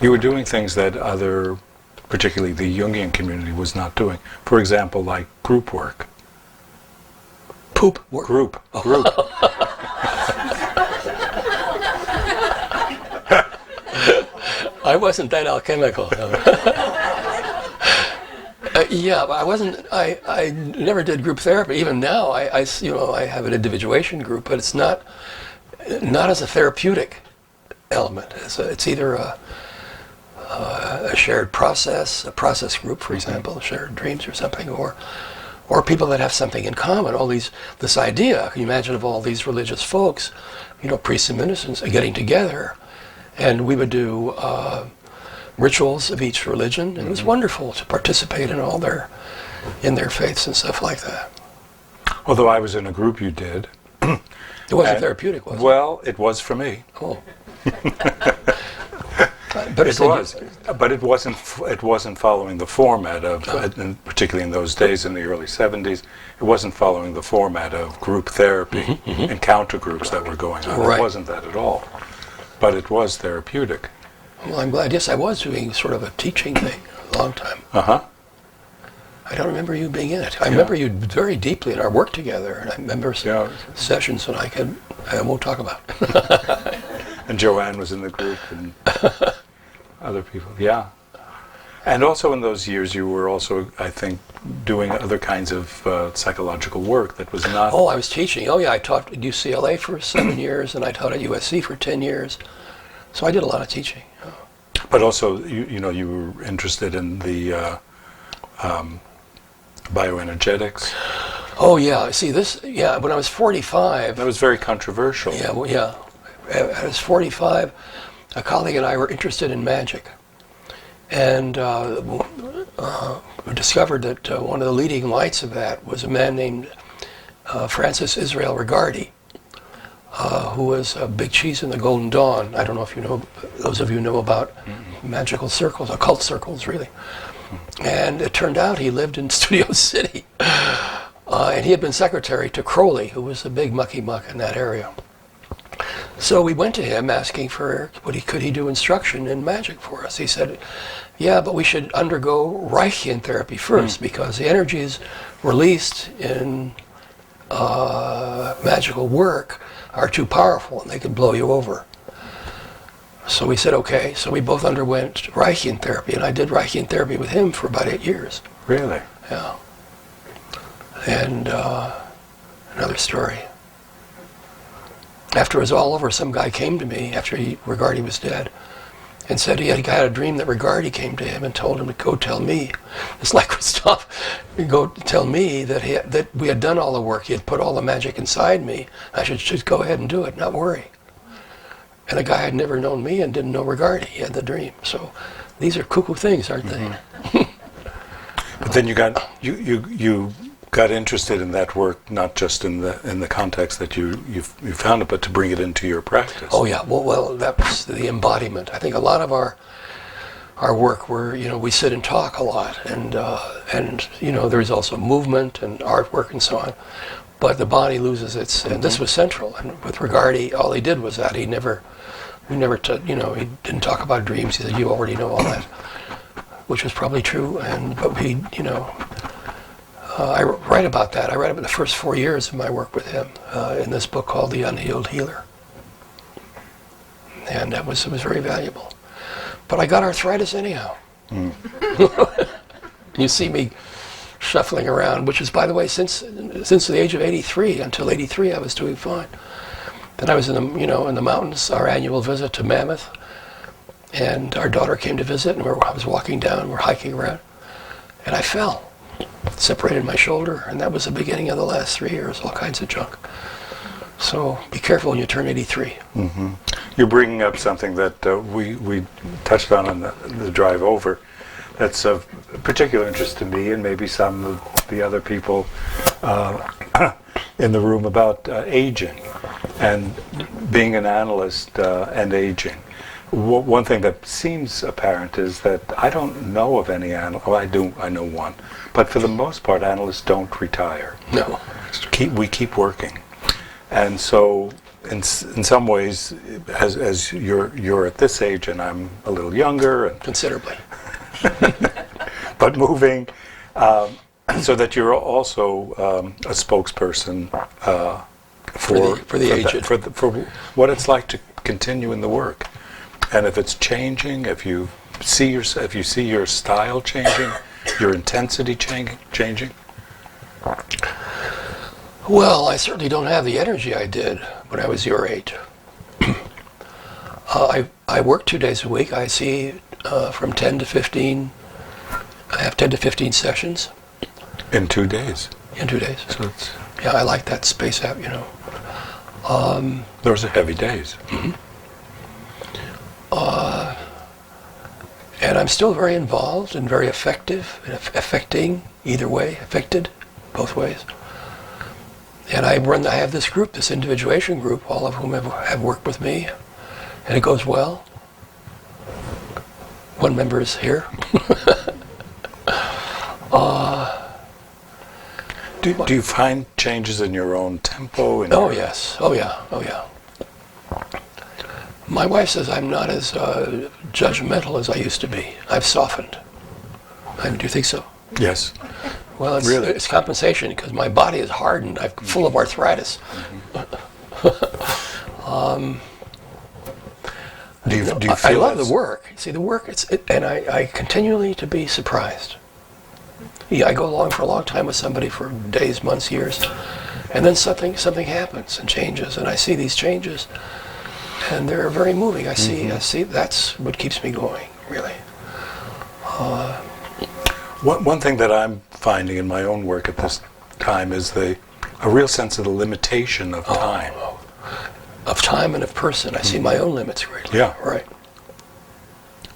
You were doing things that particularly the Jungian community, was not doing. For example, like group work. Poop work? Group. I wasn't that alchemical. Yeah, I wasn't. I never did group therapy. Even now, I have an individuation group, but it's not as a therapeutic element. It's either a shared process, a process group, for example, shared dreams or something, or people that have something in common. This idea. Can you imagine of all these religious folks, priests and ministers, getting together, and we would do rituals of each religion, and it was wonderful to participate in all their faiths and stuff like that. Although I was in a group you did. It wasn't therapeutic, was it? Well, it was for me. Oh. But it wasn't following the format of, and particularly in those days in the early 70s, it wasn't following the format of group therapy, encounter groups that were going on. Right. It wasn't that at all. But it was therapeutic. Well, I'm glad. Yes, I was doing sort of a teaching thing a long time. Uh-huh. I don't remember you being in it. I remember you very deeply in our work together, and I remember some sessions that I won't talk about. And Joanne was in the group, and other people. Yeah. And also in those years, you were also, I think, doing other kinds of psychological work that was not... Oh, I was teaching. Oh, yeah, I taught at UCLA for 7 years, and I taught at USC for 10 years. So I did a lot of teaching. But also, you were interested in the bioenergetics. Oh, yeah. See, when I was 45... That was very controversial. Yeah, well, yeah. I was 45. A colleague and I were interested in magic. And we discovered that one of the leading lights of that was a man named Francis Israel Rigardi, who was a big cheese in the Golden Dawn. I don't know if those of you know about magical circles, occult circles, really. And it turned out he lived in Studio City. And he had been secretary to Crowley, who was a big mucky-muck in that area. So we went to him asking for could he do instruction in magic for us. He said, yeah, but we should undergo Reichian therapy first because the energies released in magical work are too powerful and they could blow you over. So we said, okay. So we both underwent Reichian therapy, and I did Reichian therapy with him for about 8 years. Really? Yeah. And another story. After it was all over, some guy came to me after Rigardi was dead and said he had a dream that Rigardi came to him and told him to go tell me. It's like Christoph, go tell me that we had done all the work. He had put all the magic inside me. I should just go ahead and do it, not worry. And the guy had never known me and didn't know Rigardi. He had the dream. So these are cuckoo things, aren't they? But then you got interested in that work, not just in the context that you found it, but to bring it into your practice. Oh yeah, well that was the embodiment. I think a lot of our work, we sit and talk a lot, and there's also movement and artwork and so on, but the body loses its. And this was central. And with Rigardi, all he did was that he he didn't talk about dreams. He said, you already know all that, which was probably true. But I write about that. I write about the first 4 years of my work with him in this book called The Unhealed Healer. And it was very valuable. But I got arthritis anyhow. You see me shuffling around, which is, by the way, since the age of 83, until 83, I was doing fine. Then I was in the mountains, our annual visit to Mammoth, and our daughter came to visit, and I was walking down, we're hiking around, and I fell, separated my shoulder, and that was the beginning of the last 3 years, all kinds of junk. So be careful when you turn 83. Mm-hmm. You're bringing up something that we touched on the drive over. That's of particular interest to me and maybe some of the other people in the room about aging and being an analyst and aging. One thing that seems apparent is that I don't know of any analyst. Well, I know one, but for the most part, analysts don't retire. No. We keep working. And so, in some ways, as you're at this age, and I'm a little younger, and Considerably. but moving, so that you're also a spokesperson for the aged, for what it's like to continue in the work, and if it's changing, if you see your style changing, your intensity changing. Well, I certainly don't have the energy I did when I was your age. I work 2 days a week. I see from 10 to 15. I have 10 to 15 sessions. In 2 days? In 2 days. So it's, yeah, I like that space out, Those are heavy days. Mm-hmm. And I'm still very involved and very effective, affecting either way, affected both ways. And I have this group, this individuation group, all of whom have worked with me, and it goes well. One member is here. Do you find changes in your own tempo? Oh, yes. Oh, yeah. Oh, yeah. My wife says I'm not as judgmental as I used to be. I've softened. Do you think so? Yes. Well, it's compensation because my body is hardened. I'm full of arthritis. Do you feel I love the work. See, the work, and I continually to be surprised. Yeah, I go along for a long time with somebody for days, months, years, and then something happens and changes, and I see these changes, and they're very moving. I see. That's what keeps me going, really. One thing that I'm finding in my own work at this time is a real sense of the limitation of time. Of time and of person. I see my own limits greatly. Yeah. Right.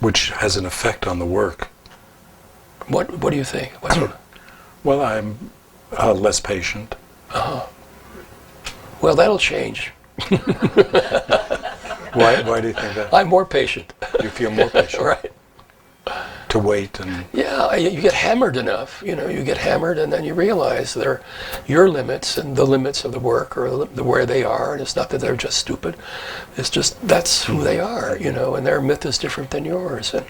Which has an effect on the work. What do you think? Well, I'm less patient. Well, that'll change. Why do you think that? I'm more patient. You feel more patient. Right. To wait and... Yeah, you get hammered enough. You get hammered and then you realize they're your limits and the limits of the work or where they are. And it's not that they're just stupid. It's just that's who they are, and their myth is different than yours. And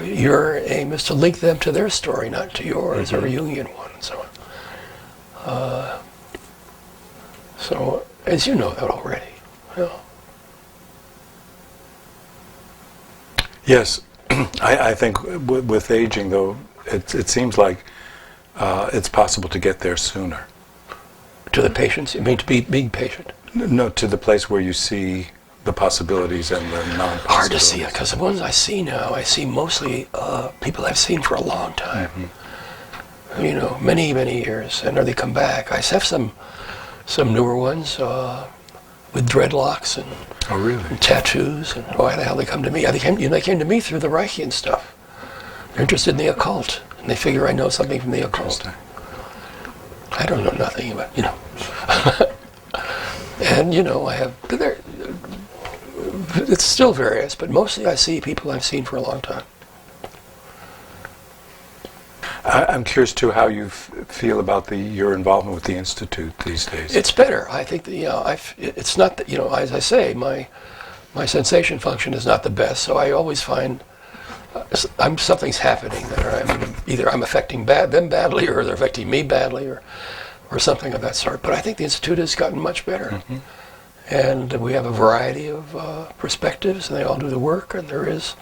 your aim is to link them to their story, not to yours or a Jungian one and so on. So, as you know that already. Yes. I think with aging, though, it seems like it's possible to get there sooner. To the patients? You mean to be being patient? No, to the place where you see the possibilities and the non-possibilities. Hard to see it, because the ones I see now, I see mostly people I've seen for a long time. Many, many years, and they come back. I have some newer ones with dreadlocks and, and tattoos, and why the hell they come to me? They came to me through the Reichian stuff. They're interested in the occult, and they figure I know something from the occult. I don't know nothing about, And, I have, it's still various, but mostly I see people I've seen for a long time. I'm curious, too, how you feel about your involvement with the Institute these days. It's better. I think that, it's not that, as I say, my sensation function is not the best, so I always find something's happening there. I'm affecting them badly, or they're affecting me badly, or something of that sort. But I think the Institute has gotten much better. And we have a variety of perspectives, and they all do the work, and there is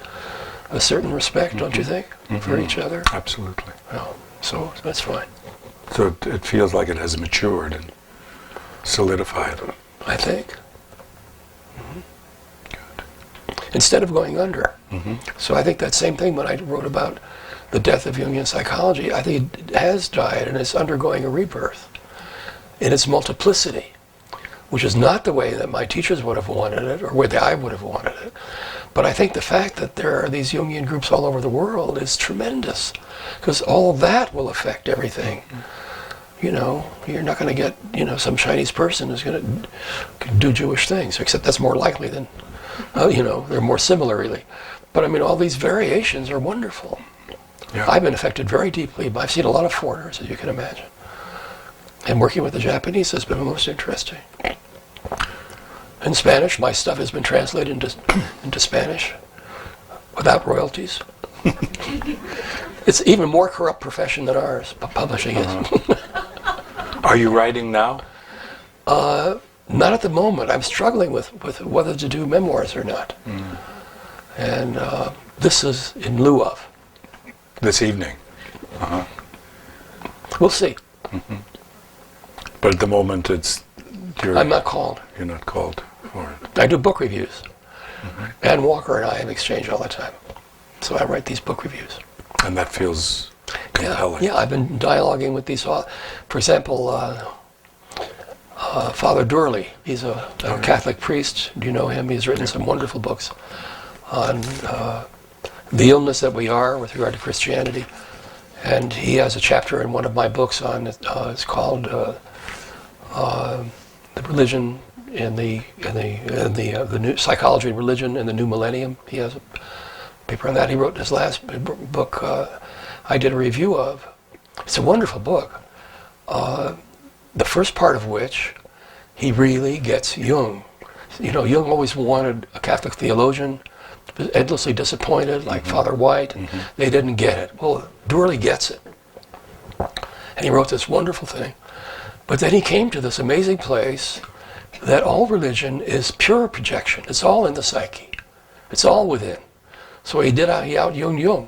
a certain respect, don't you think, for each other? Absolutely. Well, So that's fine. So it feels like it has matured and solidified. I think. Instead of going under. So I think that same thing when I wrote about the death of Jungian psychology, I think it has died and it's undergoing a rebirth in its multiplicity, which is not the way that my teachers would have wanted it or where I would have wanted it. But I think the fact that there are these Jungian groups all over the world is tremendous, because all of that will affect everything. You know, you're not going to get, you know, some Chinese person who's going to do Jewish things, except that's more likely than, you know, they're more similar really. But I mean, all these variations are wonderful. Yeah. I've been affected very deeply, but I've seen a lot of foreigners, as you can imagine. And working with the Japanese has been most interesting. In Spanish, my stuff has been translated into Spanish without royalties. It's even more corrupt profession than ours, publishing is. Are you writing now? Not at the moment. I'm struggling with whether to do memoirs or not. And this is in lieu of. This evening? We'll see. But at the moment, I'm not called. You're not called for it. I do book reviews. Ann Walker and I have exchanged all the time. So I write these book reviews. And that feels compelling. Yeah, I've been dialoguing with these. For example, Father Durley, he's a Catholic priest. Do you know him? He's written some wonderful books on the illness that we are with regard to Christianity. And he has a chapter in one of my books on it's called the religion in the new psychology and religion in the new millennium. He has a paper on that. He wrote his last book. I did a review of. It's a wonderful book. The first part of which he really gets Jung. You know, Jung always wanted a Catholic theologian, endlessly disappointed, like Father White. They didn't get it. Well, Durley gets it. And he wrote this wonderful thing. But then he came to this amazing place that all religion is pure projection. It's all in the psyche. It's all within. So he out-Jung Jung.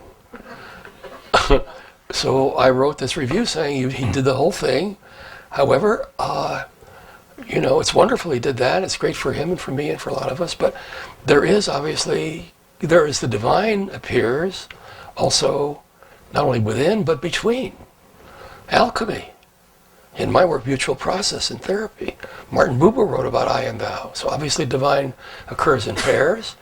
So I wrote this review saying he did the whole thing. However, you know, it's wonderful he did that. It's great for him and for me and for a lot of us. But there is the divine appears also not only within but between. Alchemy. In my work, mutual process and therapy. Martin Buber wrote about I and thou. So obviously divine occurs in pairs,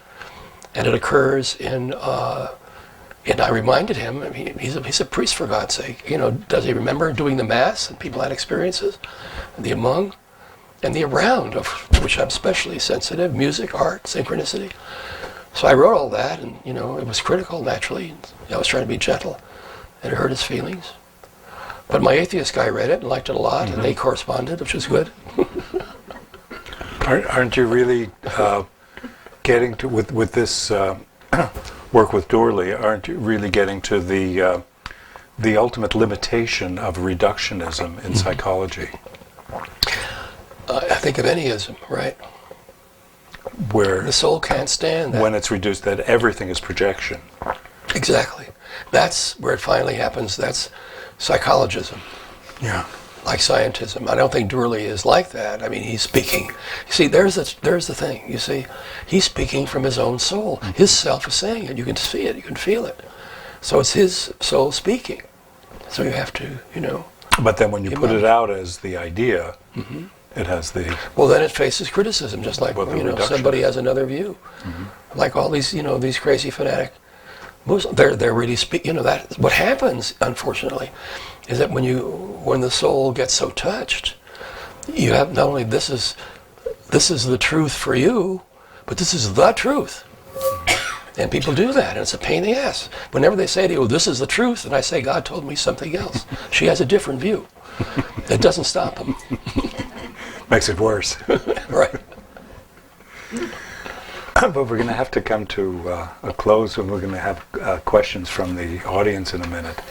and it occurs in, and I reminded him, I mean, he's a priest for God's sake. You know, does he remember doing the Mass and people had experiences? And the among and the around, of which I'm especially sensitive, music, art, synchronicity. So I wrote all that, and you know, it was critical, naturally. I was trying to be gentle, and it hurt his feelings. But my atheist guy read it and liked it a lot, and they corresponded, which was good. Aren't you really getting to, with this work with Durley, aren't you really getting to the ultimate limitation of reductionism in psychology? I think of anyism, right? Where the soul can't stand that. When it's reduced, that everything is projection. Exactly. That's where it finally happens. That's psychologism. Yeah. Like scientism. I don't think Durley is like that. I mean, he's speaking. You see, there's the thing. You see, he's speaking from his own soul. His self is saying it. You can see it. You can feel it. So it's his soul speaking. So you have to, you know. But then when you put it out as the idea, it has the... Well, then it faces criticism, just like, you know, somebody has another view. Like all these, you know, these crazy fanatic Muslims, they're really you know, that what happens, unfortunately, is that when the soul gets so touched, you have not only this is the truth for you, but this is the truth. And people do that, and it's a pain in the ass. Whenever they say to you, this is the truth, and I say, God told me something else. She has a different view. It doesn't stop them. Makes it worse. Right. But we're going to have to come to a close, and we're going to have questions from the audience in a minute.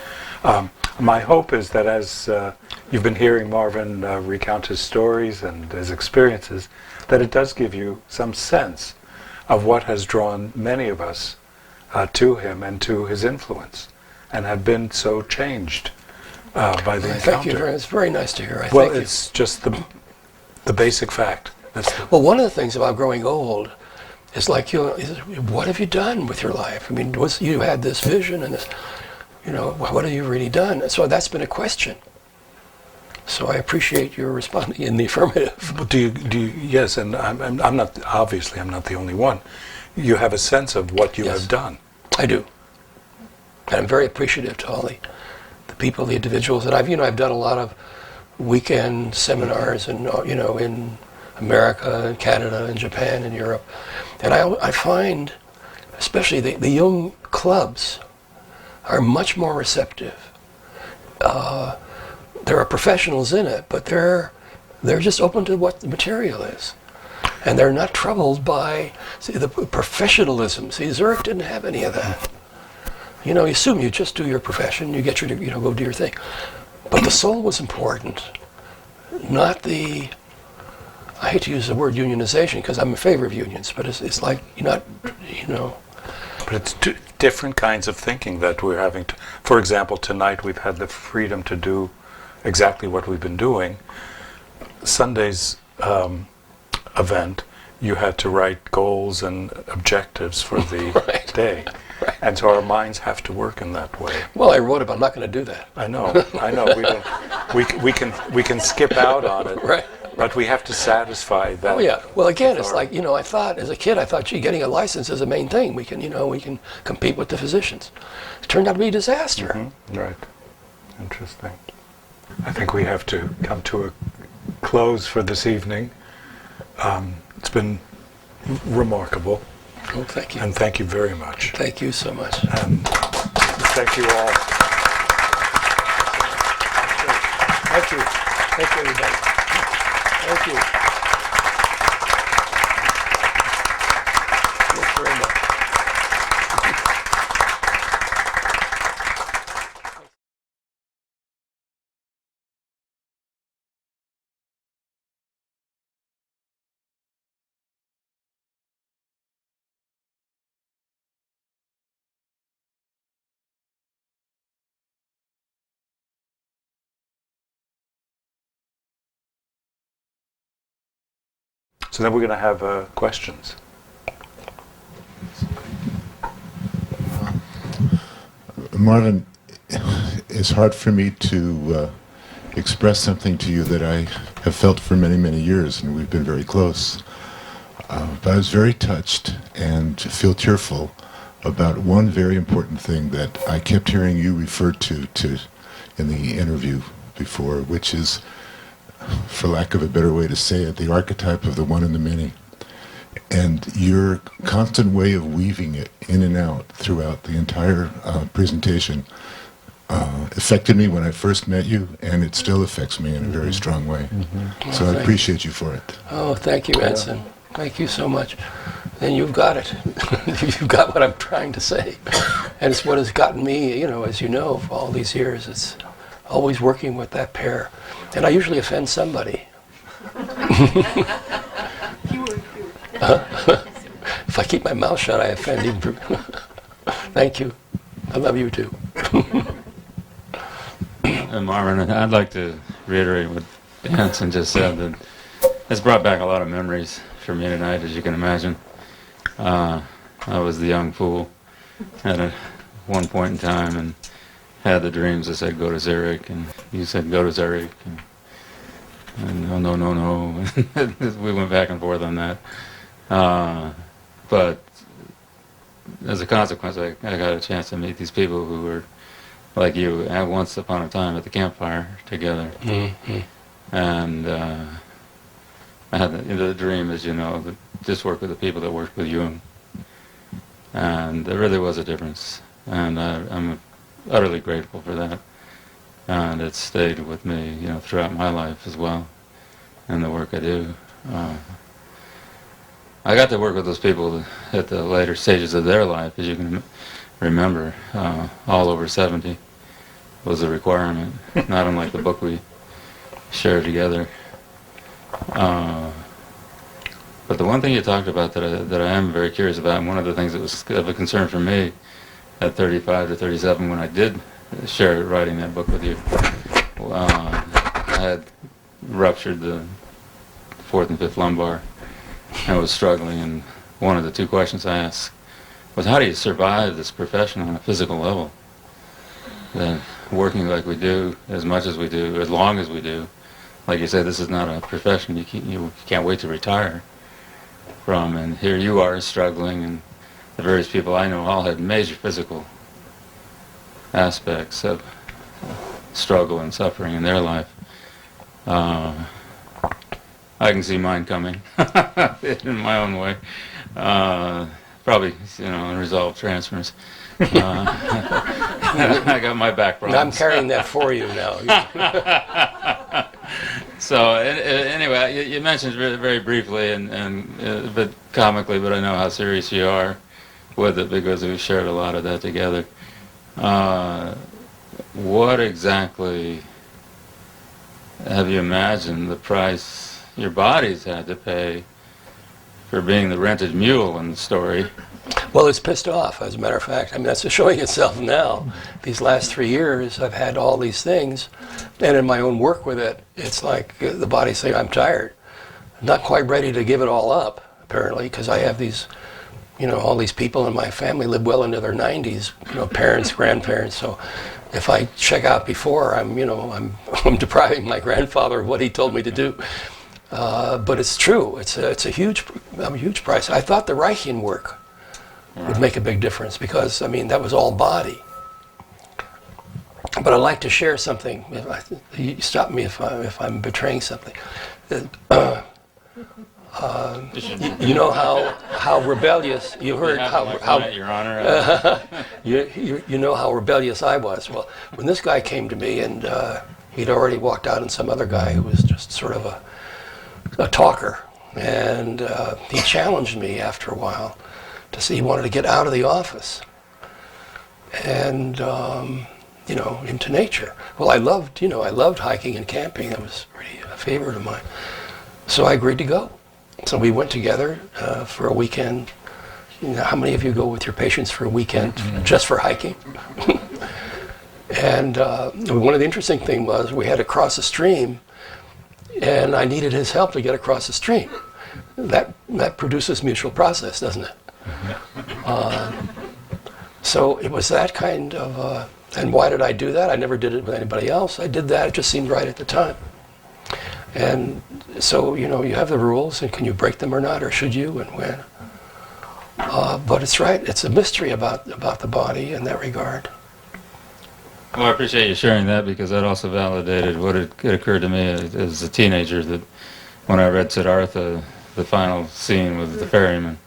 My hope is that as you've been hearing Marvin recount his stories and his experiences, that it does give you some sense of what has drawn many of us to him and to his influence, and have been so changed by the encounter. Thank you. It's very nice to hear. Well, thank you. it's just the basic fact. Well, one of the things about growing old is like, what have you done with your life? I mean, you had this vision and this, what have you really done? So that's been a question. So I appreciate your responding in the affirmative. But do you? Yes, and I'm not. Obviously, I'm not the only one. You have a sense of what you have done. I do, and I'm very appreciative to all the people, the individuals that I've done a lot of weekend seminars, and in America and Canada and Japan and Europe, and I find, especially the young clubs, are much more receptive. There are professionals in it, but they're just open to what the material is. And they're not troubled by, the professionalism. Zurich didn't have any of that. You assume you just do your profession, you get go do your thing. But the soul was important, not the, I hate to use the word unionization because I'm in favor of unions, but it's like, But it's two different kinds of thinking that we're having to. For example, tonight we've had the freedom to do exactly what we've been doing. Sunday's event, you had to write goals and objectives for the day. Right. And so our minds have to work in that way. Well, I wrote it, but I'm not going to do that. I know. We can skip out on it. Right. But we have to satisfy that. Oh yeah. Well, again, it's like, I thought as a kid, gee, getting a license is the main thing. We can compete with the physicians. It turned out to be a disaster. Mm-hmm. Right. Interesting. I think we have to come to a close for this evening. It's been remarkable. Oh, thank you. And thank you very much. Thank you so much. And thank you all. Thank you. Thank you, everybody. Thank you. Thanks very much. So then we're going to have questions. Marvin, it's hard for me to express something to you that I have felt for many, many years, and we've been very close. But I was very touched and feel tearful about one very important thing that I kept hearing you refer to in the interview before, which is, for lack of a better way to say it, the archetype of the one and the many. And your constant way of weaving it in and out throughout the entire presentation affected me when I first met you, and it still affects me in a very strong way. Mm-hmm. So I appreciate you for it. Oh, thank you, Edson. Thank you so much. And you've got it. You've got what I'm trying to say. And it's what has gotten me, as you know, for all these years. It's always working with that pair. And I usually offend somebody. If I keep my mouth shut, I offend even. Thank you. I love you too. And Marvin, I'd like to reiterate what Hanson just said, that it's brought back a lot of memories for me tonight, as you can imagine. I was the young fool at one point in time and had the dreams that said go to Zurich, and you said go to Zurich, and no. We went back and forth on that. But as a consequence, I got a chance to meet these people who were like you at once upon a time at the campfire together. Mm-hmm. And I had the dream, as you know, to just work with the people that worked with you. And there really was a difference. And I'm utterly grateful for that. And it's stayed with me, throughout my life as well, and the work I do. I got to work with those people at the later stages of their life, as you can remember. All over 70 was a requirement, not unlike the book we shared together. But the one thing you talked about that I am very curious about, and one of the things that was of a concern for me at 35 to 37 when I did share writing that book with you, I had ruptured the fourth and fifth lumbar. I was struggling, and one of the two questions I asked was, how do you survive this profession on a physical level? That working like we do, as much as we do, as long as we do, like you said, this is not a profession you can't wait to retire from, and here you are struggling, and the various people I know all had major physical aspects of struggle and suffering in their life. I can see mine coming in my own way. Probably, unresolved transfers. I got my back problems. I'm carrying that for you now. So anyway, you mentioned very briefly and but comically, but I know how serious you are with it because we've shared a lot of that together. What exactly have you imagined the price your body's had to pay for being the rented mule in the story? Well, it's pissed off, as a matter of fact. I mean, that's showing itself now. These last 3 years, I've had all these things, and in my own work with it, it's like the body's saying, I'm tired. I'm not quite ready to give it all up, apparently, because I have these, all these people in my family live well into their 90s, parents, grandparents, so if I check out before, I'm depriving my grandfather of what he told me to do. But it's true. It's a huge price. I thought the Reichian work would make a big difference because, that was all body. But I'd like to share something. You stop me if I'm betraying something. You know how rebellious, you heard how Your Honor. you know how rebellious I was. Well, when this guy came to me and he'd already walked out on some other guy who was just sort of a talker, and he challenged me after a while to see he wanted to get out of the office and into nature. Well, I loved hiking and camping. That was really a favorite of mine. So I agreed to go. So we went together for a weekend. How many of you go with your patients for a weekend just for hiking? And one of the interesting things was we had to cross a stream, and I needed his help to get across the stream. That produces mutual process, doesn't it? So it was that kind of, and why did I do that? I never did it with anybody else. I did that, it just seemed right at the time. And so, you have the rules, and can you break them or not, or should you, and when? But it's right, it's a mystery about the body in that regard. Well, I appreciate you sharing that because that also validated what it occurred to me as a teenager that when I read Siddhartha, the final scene with the ferryman,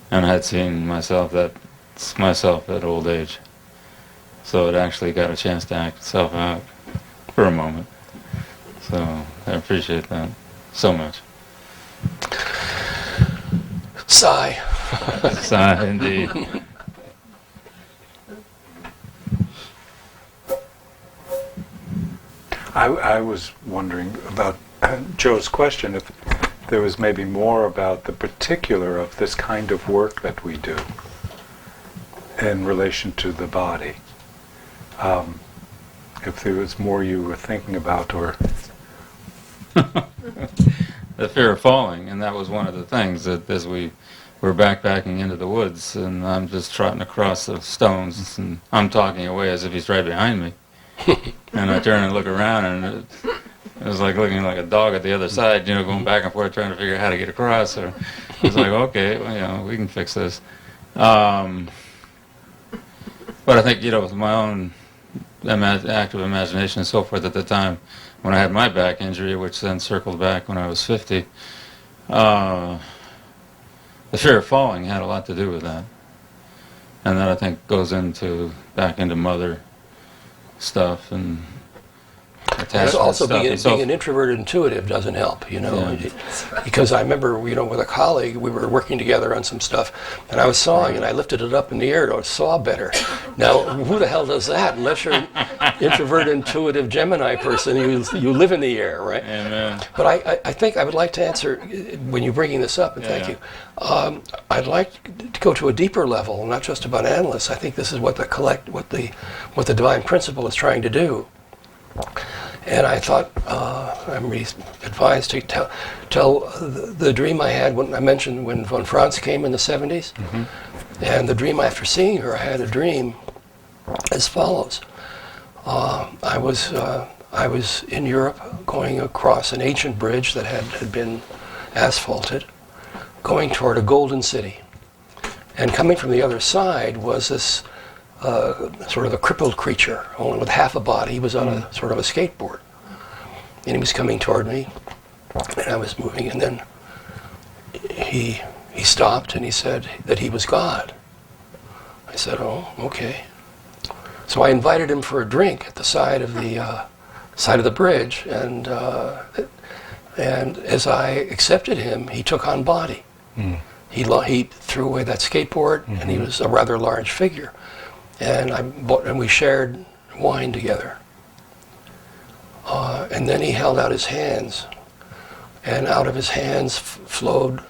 and I had seen myself at old age. So it actually got a chance to act itself out for a moment. So I appreciate that so much. Sigh. Sigh, indeed. I was wondering about Joe's question, if there was maybe more about the particular of this kind of work that we do in relation to the body. If there was more you were thinking about, or... The fear of falling, and that was one of the things that as we were backpacking into the woods, and I'm just trotting across the stones, and I'm talking away as if he's right behind me. And I turn and look around, and it was like looking like a dog at the other side, going back and forth trying to figure out how to get across. Or it's like, okay, well, we can fix this. But I think, with my own active imagination and so forth at the time, when I had my back injury, which then circled back when I was 50, the fear of falling had a lot to do with that. And that, I think, goes back into mother stuff and attachment Also, stuff. being an introverted intuitive doesn't help, Yeah. Because I remember, with a colleague, we were working together on some stuff, and I was sawing, and I lifted it up in the air to saw better. Now, who the hell does that? Unless you're an introverted intuitive Gemini person, you live in the air, right? Amen. But I think I would like to answer, when you're bringing this up, and thank you, I'd like to go to a deeper level, not just about analysts. I think this is what the divine principle is trying to do. And I thought, I'm really advised to tell the dream I had when I mentioned when von Franz came in the 70s. And the dream after seeing her, I had a dream as follows. I was in Europe going across an ancient bridge that had been asphalted, going toward a golden city. And coming from the other side was this sort of a crippled creature, only with half a body. He was on a sort of a skateboard. And he was coming toward me, and I was moving, and then he stopped and he said that he was God. I said, oh, okay. So I invited him for a drink at the side of the bridge, and as I accepted him, he took on body. He threw away that skateboard, and he was a rather large figure. And we shared wine together. And then he held out his hands, and out of his hands flowed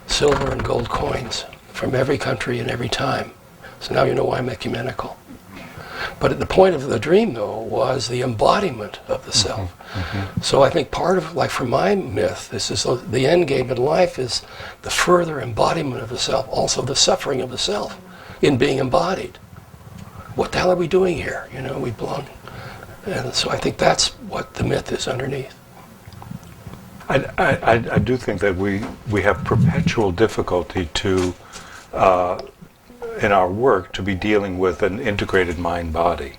silver and gold coins from every country and every time. So now you know why I'm ecumenical. But at the point of the dream, though, was the embodiment of the self. So I think part of, like for my myth, this is the end game in life is the further embodiment of the self, also the suffering of the self in being embodied. What the hell are we doing here? You know, we belong. And so I think that's what the myth is underneath. I do think that we have perpetual difficulty to, in our work, to be dealing with an integrated mind-body.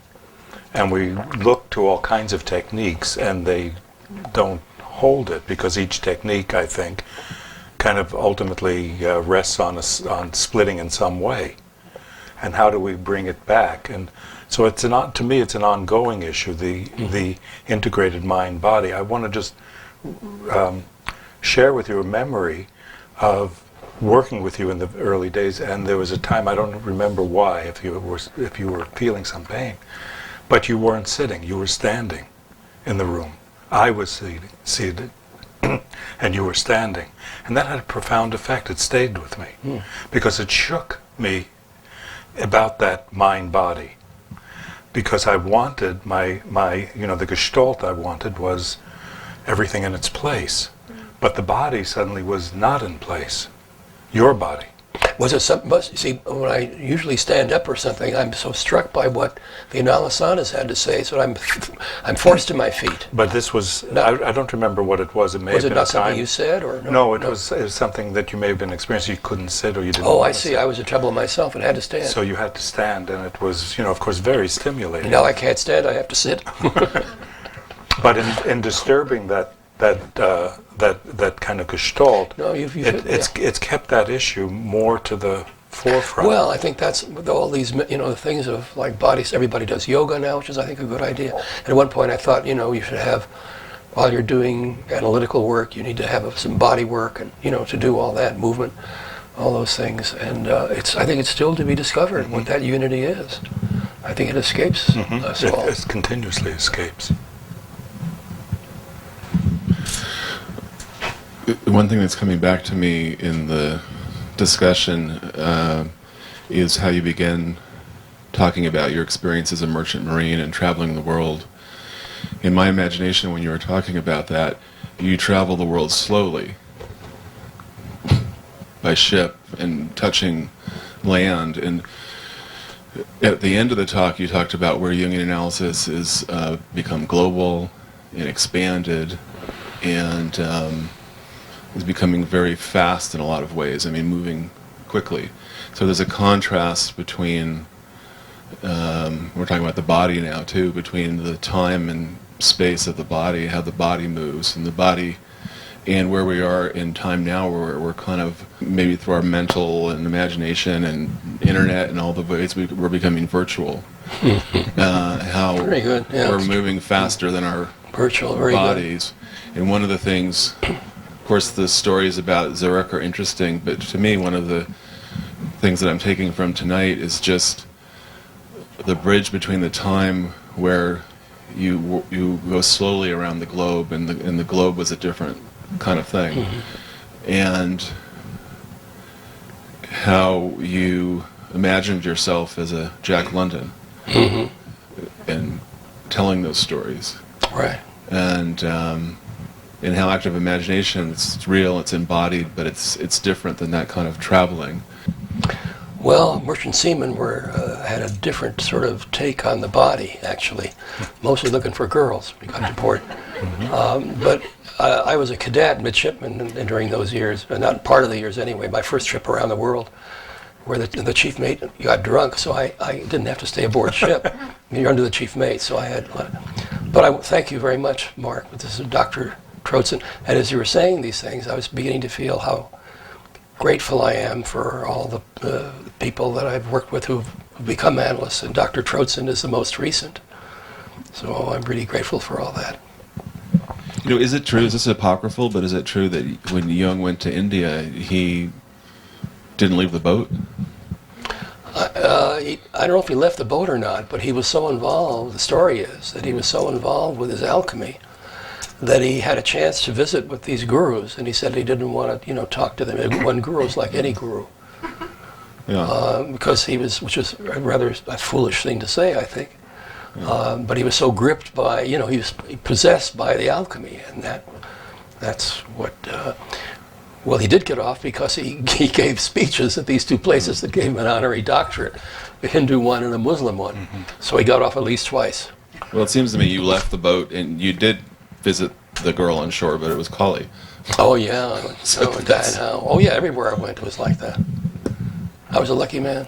And we look to all kinds of techniques, and they don't hold it, because each technique, I think, kind of ultimately rests on splitting in some way. And how do we bring it back? And so to me, it's an ongoing issue, the integrated mind-body. I want to just share with you a memory of working with you in the early days, and there was a time, I don't remember why, if you were feeling some pain, but you weren't sitting, you were standing in the room. I was seated, and you were standing. And that had a profound effect. It stayed with me, because it shook me about that mind-body. Because I wanted the gestalt I wanted was everything in its place. But the body suddenly was not in place. Your body. Was it something? See, when I usually stand up or something, I'm so struck by what the Analasanas had to say, so I'm forced to my feet. But this was, I don't remember what it was. It may have been Was it not a time. something you said, or no? No, it was something that you may have been experiencing. You couldn't sit, or you didn't. Oh, want I to see. sit. I was in trouble myself and had to stand. So you had to stand, and it was, of course, very stimulating. Now I can't stand. I have to sit. But in disturbing that kind of gestalt, No, it's kept that issue more to the forefront. Well, I think that's with all these, the things of like bodies. Everybody does yoga now, which is, I think, a good idea. And at one point, I thought, you should have, while you're doing analytical work, you need to have some body work, and to do all that movement, all those things. And I think it's still to be discovered what that unity is. I think it escapes us all. It continuously escapes. One thing that's coming back to me in the discussion is how you begin talking about your experience as a merchant marine and traveling the world. In my imagination, when you were talking about that, you travel the world slowly by ship and touching land. And at the end of the talk, you talked about where Jungian analysis has become global and expanded, and is becoming very fast in a lot of ways. I mean, moving quickly. So there's a contrast between, we're talking about the body now too, between the time and space of the body, how the body moves, and the body, and where we are in time now, where we're kind of, maybe through our mental and imagination and internet and all the ways we're becoming virtual. How Very good. Yeah, we're moving faster than our virtual, very bodies. And one of the things, of course, the stories about Zurich are interesting, but to me, one of the things that I'm taking from tonight is just the bridge between the time where you go slowly around the globe, and the globe was a different kind of thing, and how you imagined yourself as a Jack London, and telling those stories. Right. and in how active imagination, it's real, it's embodied, but it's different than that kind of traveling. Well, merchant seamen had a different sort of take on the body, actually. Mostly looking for girls. We got to port. But I was a cadet midshipman during those years, not part of the years anyway, my first trip around the world, where the chief mate got drunk, so I didn't have to stay aboard ship. You're under the chief mate, so I had... But I thank you very much, Mark. This is Dr. Trotzen. And as you were saying these things, I was beginning to feel how grateful I am for all the people that I've worked with who've become analysts, and Dr. Trotzen is the most recent. So I'm really grateful for all that. You know, is it true, is this apocryphal, but is it true that when Jung went to India, he didn't leave the boat? I don't know if he left the boat or not, but he was so involved, the story is, that he was so involved with his alchemy that he had a chance to visit with these gurus, and he said he didn't want to, talk to them. One guru is like any guru. Yeah. Because he was, which is rather a foolish thing to say, I think. Yeah. But he was so gripped by, he was possessed by the alchemy, and that's what... well, he did get off because he gave speeches at these two places that gave him an honorary doctorate, a Hindu one and a Muslim one. Mm-hmm. So he got off at least twice. Well, it seems to me you left the boat and you did visit the girl on shore, but it was Kali. Oh, yeah. Oh, yeah, everywhere I went it was like that. I was a lucky man.